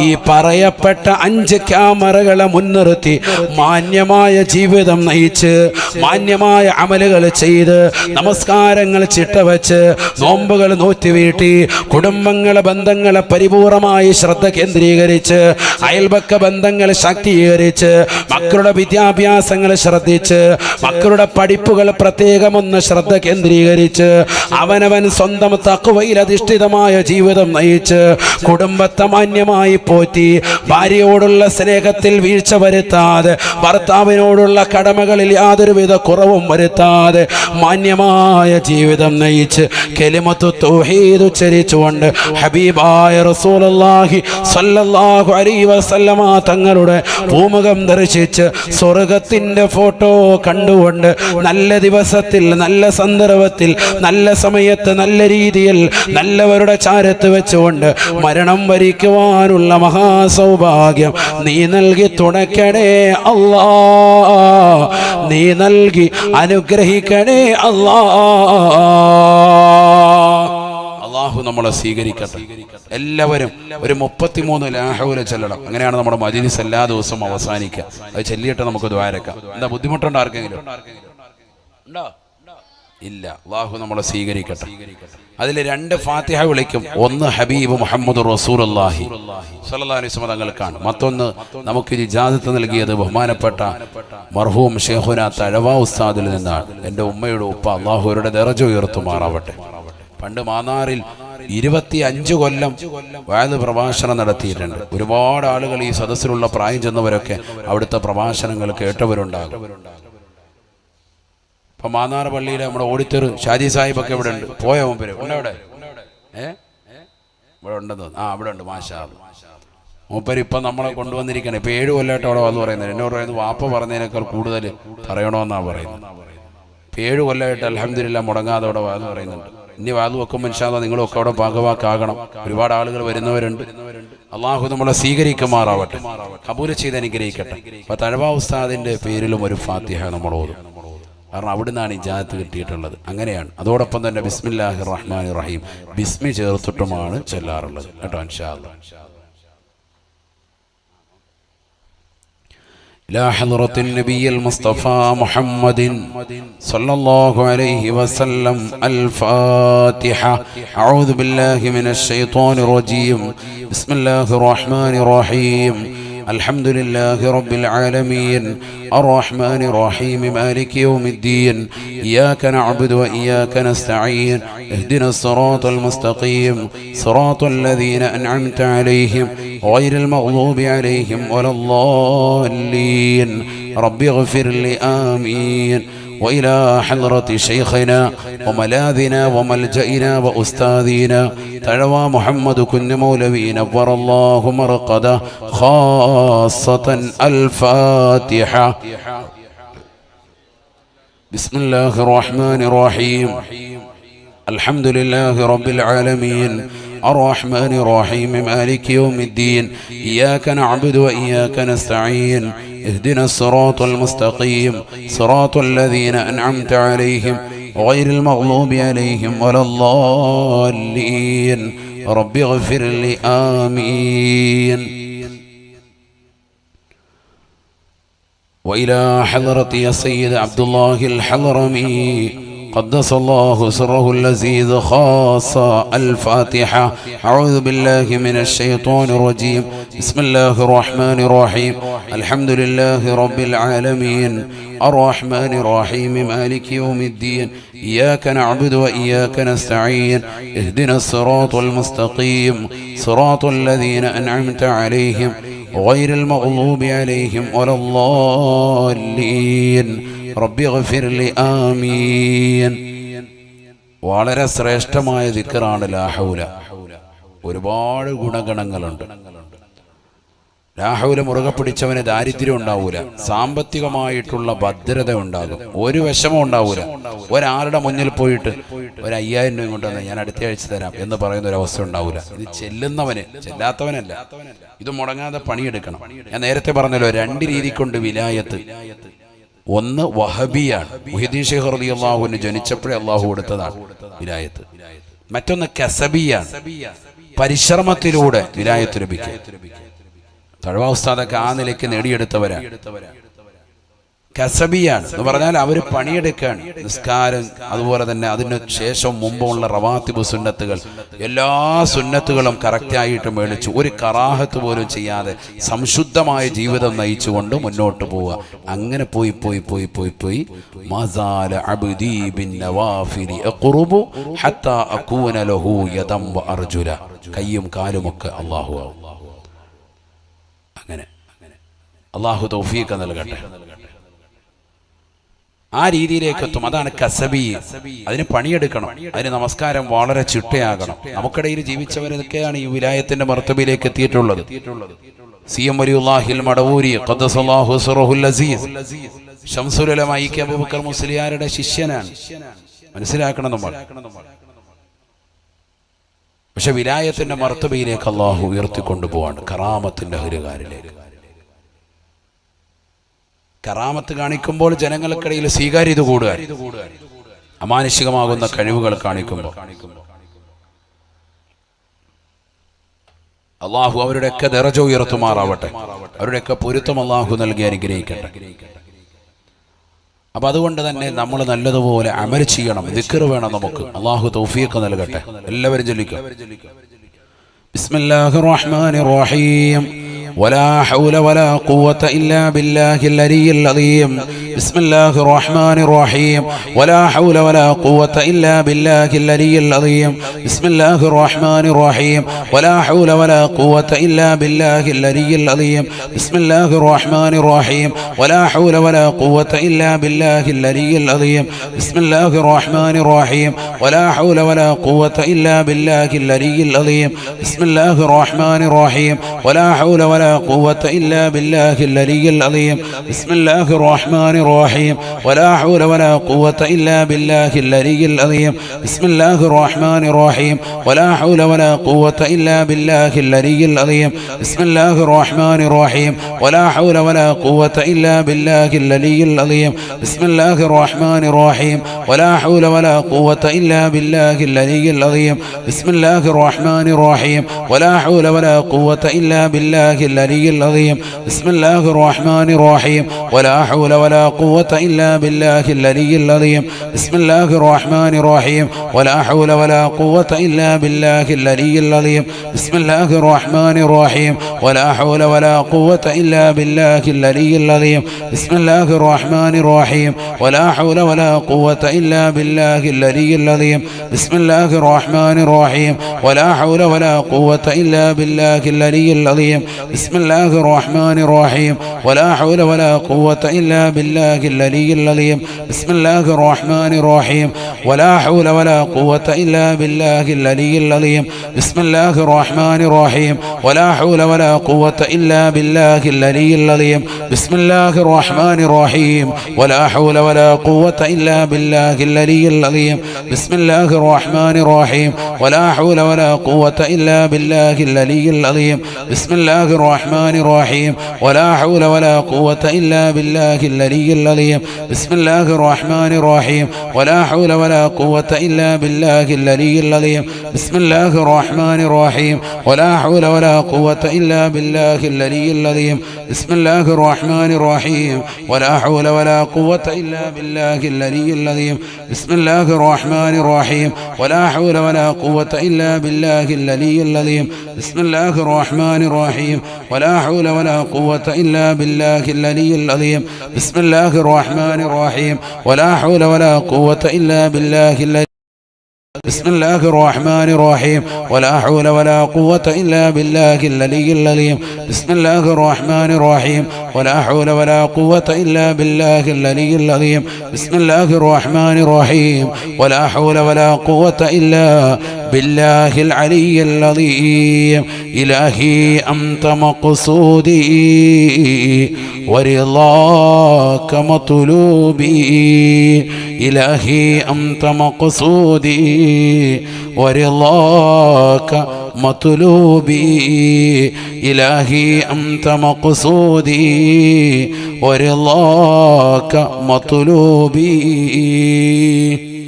ഈ പറയപ്പെട്ട 5 ക്യാമറകളെ മുൻനിർത്തി മാന്യമായ ജീവിതം നയിച്ച് മാന്യമായ അമലുകൾ ചെയ്ത് നമസ്കാരങ്ങൾ ചിട്ടവച്ച് നോമ്പുകൾ നോറ്റുവീട്ടി കുടുംബങ്ങളെ ബന്ധങ്ങളെ പരിപൂർണമായി ശ്രദ്ധ കേന്ദ്രീകരിച്ച് അയൽപക്ക ബന്ധങ്ങൾ ശാക്തീകരിച്ച് മക്കളുടെ വിദ്യാഭ്യാസങ്ങൾ ശ്രദ്ധിച്ച് മക്കളുടെ പഠിപ്പുകൾ പ്രത്യേകമൊന്ന് ശ്രദ്ധ കേന്ദ്രീകരിച്ച് അവനവൻ സ്വന്തം തഖ്വയിൽ അധിഷ്ഠിതമായ ജീവിതം നയിച്ച് കുടുംബത്തെ മാന്യമായി പോറ്റി ഭാര്യയോടുള്ള സ്നേഹത്തിൽ വീഴ്ച വരുത്താതെ ഭർത്താവിനോടുള്ള കടമകളിൽ യാതൊരുവിധ കുറവും വരുത്താതെ മാന്യമായ ജീവിതം നയിച്ച് കലിമത്തു തൗഹീദ് ഉച്ചരിച്ചുകൊണ്ട് ഹബീബായ റസൂലുള്ളാഹി സ്വല്ലല്ലാഹു അലൈഹി വസല്ലം തങ്ങളുടെ പൂമുഖം ദർശിച്ച് സ്വർഗത്തിന്റെ ഫോട്ടോ കണ്ടുകൊണ്ട് നല്ല ദിവസത്തിൽ, നല്ല സന്ദർഭത്തിൽ, നല്ല സമയത്ത്, നല്ല രീതിയിൽ നല്ലവരുടെ ചാരത്ത് വെച്ചുകൊണ്ട് മരണം വരിക്കുവാനുള്ള മഹാസൗഭാഗ്യം നീ നൽകി തുണയ്ക്കണേ അല്ലാ. നീ നൽകി അനുഗ്രഹിക്കണേ അല്ലാ. അല്ലാഹു നമ്മളെ സ്വീകരിക്കട്ടെ. എല്ലാവരും ഒരു 33 ലാ ഹൗല ചൊല്ലണം. അങ്ങനെയാണ് നമ്മുടെ മജ്‌ലിസ് എല്ലാ ദിവസവും അവസാനിക്കുക. അത് ചൊല്ലിയിട്ട് നമുക്ക് ദുആരക്കാം. എന്താ ബുദ്ധിമുട്ടുണ്ടോ ആർക്കെങ്കിലും? ഉണ്ടോ? ഇല്ല. അല്ലാഹു നമ്മളെ സ്വീകരിക്കട്ടെ. അതിൽ 2 ഫാത്തിഹ വിളിക്കും. ഒന്ന് ഹബീബ് മുഹമ്മദ് റസൂലുള്ളാഹി സ്വല്ലല്ലാഹു അലൈഹി വസല്ലം തങ്ങൾക്കാണ്. മറ്റൊന്ന് നമുക്ക് ഇജാസത്ത് നൽകിയത് ബഹുമാനപ്പെട്ട മർഹൂം ശൈഖുന തഴവ ഉസ്താദിൽ നിന്നാണ്. എൻ്റെ ഉമ്മയുടെ ഉപ്പ, അല്ലാഹു അവരുടെ ദറജ ഉയർത്തുമാറാവട്ടെ. പണ്ട് മാന്നാറിൽ 25 കൊല്ലം വഅദ് പ്രഭാഷണം നടത്തിയിട്ടുണ്ട്. ഒരുപാട് ആളുകൾ ഈ സദസ്സിലുള്ള പ്രായം ചെന്നവരൊക്കെ അവിടുത്തെ പ്രഭാഷണങ്ങൾ കേട്ടവരുണ്ടാകും. ഇപ്പൊ മാന്നാർ പള്ളിയിലെ നമ്മുടെ ഓഡിറ്റർ ഷാജി സാഹിബൊക്കെ ഇവിടെ ഉണ്ട്. പോയ മുമ്പിൽ ഉണ്ട് അവിടെ? ഇവിടെ ഉണ്ടെന്ന്. അവിടെ ഉണ്ട്. മാഷാ മൂപ്പര് ഇപ്പം നമ്മളെ കൊണ്ടുവന്നിരിക്കണം. ഇപ്പൊ 7 കൊല്ലമായിട്ട് അവിടെ വന്ന് പറയുന്നത്. എന്നോട് പറയുന്നത് വാപ്പ പറഞ്ഞതിനേക്കാൾ കൂടുതൽ പറയണമെന്നാണ് പറയുന്നത്. ഇപ്പം 7 കൊല്ലമായിട്ട് അൽഹംദുലില്ലാഹ് മുടങ്ങാതെ അവിടെ വാന്ന് പറയുന്നുണ്ട്. ഇനി വാത് വെക്കുമ്പോൾ ഇൻഷാ അല്ലാഹ് നിങ്ങളൊക്കെ അവിടെ ഭാഗവാക്കാകണം. ഒരുപാട് ആളുകൾ വരുന്നവരുണ്ട്. അള്ളാഹു നമ്മളെ സ്വീകരിക്കുമാറാവട്ടെ, കബൂൽ ചെയ്ത് അനുഗ്രഹിക്കട്ടെ. അപ്പൊ തഴവ ഉസ്താദിന്റെ പേരിലും ഒരു ഫാത്തിഹ നമ്മൾ ഓതും. കാരണം അവിടുന്നാണ് ഇജാസത്ത് കിട്ടിയിട്ടുള്ളത്. അങ്ങനെയാണ്. അതോടൊപ്പം തന്നെ ബിസ്മില്ലാഹിർ റഹ്മാനിർ റഹീം ബിസ്മി ചേർത്തിട്ടുമാണ് ചൊല്ലാറുള്ളത് കേട്ടോ. ഇൻഷാ അല്ലാഹ് إلى حضرة النبي المصطفى محمد صلى الله عليه وسلم. الفاتحة. أعوذ بالله من الشيطان الرجيم. بسم الله الرحمن الرحيم. الحمد لله رب العالمين الرحمن الرحيم مالك يوم الدين إياك نعبد وإياك نستعين اهدنا الصراط المستقيم صراط الذين أنعمت عليهم غير المغضوب عليهم ولا الضالين. رب اغفر لي آمين. وإلى حضرة شيخنا وملاذنا وملجئنا وأستاذنا تلوى محمد كن مولوي نور الله مرقده خاصة. الفاتحة. بسم الله الرحمن الرحيم. الحمد لله رب العالمين الرحمن الرحيم مالك يوم الدين إياك نعبد وإياك نستعين اهدنا الصراط المستقيم صراط الذين أنعمت عليهم غير المغضوب عليهم ولا الضالين. رب اغفر لي آمين. وإلى حضرة السيد عبد الله الحضرمي قدس الله سره اللذيذ خاصة. الفاتحة. أعوذ بالله من الشيطان الرجيم. بسم الله الرحمن الرحيم. الحمد لله رب العالمين الرحمن الرحيم مالك يوم الدين إياك نعبد وإياك نستعين اهدنا الصراط المستقيم صراط الذين أنعمت عليهم غير المغضوب عليهم ولا الضالين. റബ്ബി ഗഫിർ ലി ആമീൻ. വളരെ ശ്രേഷ്ഠമായ ദിക്റാണ് ലാ ഹൗല. ഒരുപാട് ഗുണഗണങ്ങളുണ്ട്. ലാ ഹൗല മുറുകെ പിടിച്ചവന് ദാരിദ്ര്യം ഉണ്ടാവൂല, സാമ്പത്തികമായിട്ടുള്ള ഭദ്രത ഉണ്ടാകും, ഒരു വിഷമം ഉണ്ടാവൂല. ഒരാളുടെ മുന്നിൽ പോയിട്ട് ഒരു 5000 രൂപ കൊണ്ടുവന്ന് ഞാൻ അടുത്ത ആഴ്ച തരാം എന്ന് പറയുന്ന ഒരു അവസ്ഥ ഉണ്ടാവൂല. ഇത് ചെല്ലുന്നവന്, ചെല്ലാത്തവനല്ല. ഇത് മുടങ്ങാതെ പണിയെടുക്കണം. ഞാൻ നേരത്തെ പറഞ്ഞല്ലോ, 2 രീതി കൊണ്ട് വിലായത്ത്. ഒന്ന് വഹബിയാണ്, മുഹ്യിദ്ദീൻ ശൈഖ് റളിയല്ലാഹു അൻഹു ജനിച്ചപ്പോഴേ അള്ളാഹു കൊടുത്തതാണ് വിലായത്ത്. മറ്റൊന്ന് കസബിയാണ്, പരിശ്രമത്തിലൂടെ വിലായത്ത് ലഭിക്കും. തഴവ ഉസ്താദൊക്കെ ആ നിലയ്ക്ക് നേടിയെടുത്തവരാണ്. കസബിയാണ് എന്ന് പറഞ്ഞാൽ അവർ പണിയെടുക്കുകയാണ്. നിസ്കാരം, അതുപോലെ തന്നെ അതിന് ശേഷം മുമ്പുള്ള റവാത്തിബ് സുന്നത്തുകൾ, എല്ലാ സുന്നത്തുകളും കറക്റ്റായിട്ട് മേടിച്ചു, ഒരു കറാഹത്ത് പോലും ചെയ്യാതെ സംശുദ്ധമായ ജീവിതം നയിച്ചുകൊണ്ട് മുന്നോട്ട് പോവുക. അങ്ങനെ പോയി പോയി പോയി പോയി പോയി മസാല അബ്ദീ ബിൻ നവാഫിലി അഖ്റുബു ഹത്താ അകൂന ലഹു യദം വ അർജുല. കയ്യും കാലുമൊക്കെ അല്ലാഹു ആവും. അങ്ങനെ അല്ലാഹു തൗഫീഖ് നൽകട്ടെ. ആ രീതിയിലേക്ക് എത്തും. അതാണ് കസബി. അതിന് പണിയെടുക്കണം, അതിന് നമസ്കാരം വളരെ ചിട്ടയാകണം. നമുക്കിടയിൽ ജീവിച്ചവരൊക്കെയാണ് ഈ വിലായത്തിന്റെ മർത്തബയിലേക്ക് എത്തിയിട്ടുള്ളത്. സിഎം വലിയുല്ലാഹിൽ മടവൂരി ഖദ്ദസല്ലാഹു സിറഹുൽ അസീസ് ശംസുൽ ഉലമ ഇ.കെ. അബൂബക്കർ മുസ്ലിയാരുടെ ശിഷ്യനാണ്. മനസ്സിലാക്കണം നമ്മൾ. പക്ഷെ വിലായത്തിന്റെ മർത്തബയിലേക്ക് അള്ളാഹു ഉയർത്തിക്കൊണ്ടുപോവാണ്, കറാമത്തിന്റെ ഹുരുകാരിലേക്ക്. കറാമത്ത് കാണിക്കുമ്പോൾ ജനങ്ങൾക്കിടയിൽ സ്വീകാര്യത കൂടുക, അമാനുഷികമാകുന്ന കഴിവുകൾ കാണിക്കുമ്പോൾ അള്ളാഹു അവരുടെയൊക്കെ ദറജ ഉയർത്തുമാറാവട്ടെ, അവരുടെയൊക്കെ പൊരുത്തം അള്ളാഹു നൽകി അനുഗ്രഹിക്കട്ടെ. അപ്പൊ അതുകൊണ്ട് തന്നെ നമ്മൾ നല്ലതുപോലെ അമൽ ചെയ്യണം, ദിക്ർ വേണം നമുക്ക്. അള്ളാഹു തൗഫീഖ് നൽകട്ടെ. എല്ലാവരും ചൊല്ലിക്കുക. ബിസ്മില്ലാഹിർ റഹ്മാനിർ റഹീം. ولا حول ولا قوة إلا بالله العلي العظيم. بسم الله الرحمن الرحيم. ولا حول ولا قوة إلا بالله العلي العظيم. بسم الله الرحمن الرحيم. ولا حول ولا قوة إلا بالله العلي العظيم. بسم الله الرحمن الرحيم. ولا حول ولا قوة إلا بالله العلي العظيم. بسم الله الرحمن الرحيم. ولا حول ولا قوة إلا بالله العلي العظيم. بسم الله الرحمن الرحيم. ولا حول ولا قوة إلا بالله العلي العظيم. بسم الله الرحمن الرحيم. ولا حول ولا قوة إلا بالله العلي العظيم. بسم الله الرحمن الرحيم. ولا حول ولا قوة إلا بالله العلي العظيم. بسم الله الرحمن الرحيم. ولا حول ولا قوة إلا بالله العلي العظيم. بسم الله الرحمن الرحيم. ولا حول ولا قوة إلا بالله العلي العظيم. بسم الله الرحمن الرحيم. ولا حول ولا قوة إلا بالله العلي العظيم بسم الله الرحمن الرحيم ولا حول ولا قوة إلا بالله العلي العظيم بسم الله الرحمن الرحيم ولا حول ولا قوة إلا بالله العلي العظيم بسم الله الرحمن الرحيم ولا حول ولا قوة إلا بالله العلي العظيم بسم الله الرحمن الرحيم ولا حول ولا قوة إلا بالله العلي العظيم بسم الله الرحمن الرحيم ولا حول ولا قوة إلا بالله العلي العظيم بسم الله الرحمن الرحيم ولا حول ولا قوة إلا بالله العلي العظيم بسم الله الرحمن الرحيم ولا حول ولا قوة إلا بالله العلي العظيم بسم الله الرحمن الرحيم ولا حول ولا قوة إلا بالله العلي العظيم بسم الله الرحمن الرحيم ولا حول ولا قوة إلا بالله العلي العظيم بسم الله الرحمن الرحيم ولا حول ولا قوة إلا بالله العلي العظيم بسم الله الرحمن الرحيم ولا حول ولا قوة إلا بالله العلي العظيم بسم الله الرحمن الرحيم ولا حول ولا قوة إلا بالله العلي العظيم بسم الله الرحمن الرحيم ولا حول ولا قوة إلا بالله العلي العظيم بسم الله الرحمن الرحيم ولا حول ولا قوة إلا بالله العلي العظيم بسم الله الرحمن الرحيم ولا حول ولا قوة إلا بالله العلي العظيم بسم الله الرحمن الرحيم ولا حول ولا قوة إلا بالله العلي العظيم بسم الله الرحمن الرحيم ولا حول ولا قوة إلا بالله العلي بسم الله الرحمن الرحيم ولا حول ولا قوة إلا بالله العلي العظيم بسم الله الرحمن الرحيم ولا حول ولا قوة إلا بالله العلي العظيم بسم الله الرحمن الرحيم ولا حول ولا قوة إلا بالله العلي العظيم إلهي أنت مقصودي ورضاك مطلوبي إلهي أنت مقصودي ورضاك مطلوبي إلهي أنت مقصودي ورضاك مطلوبي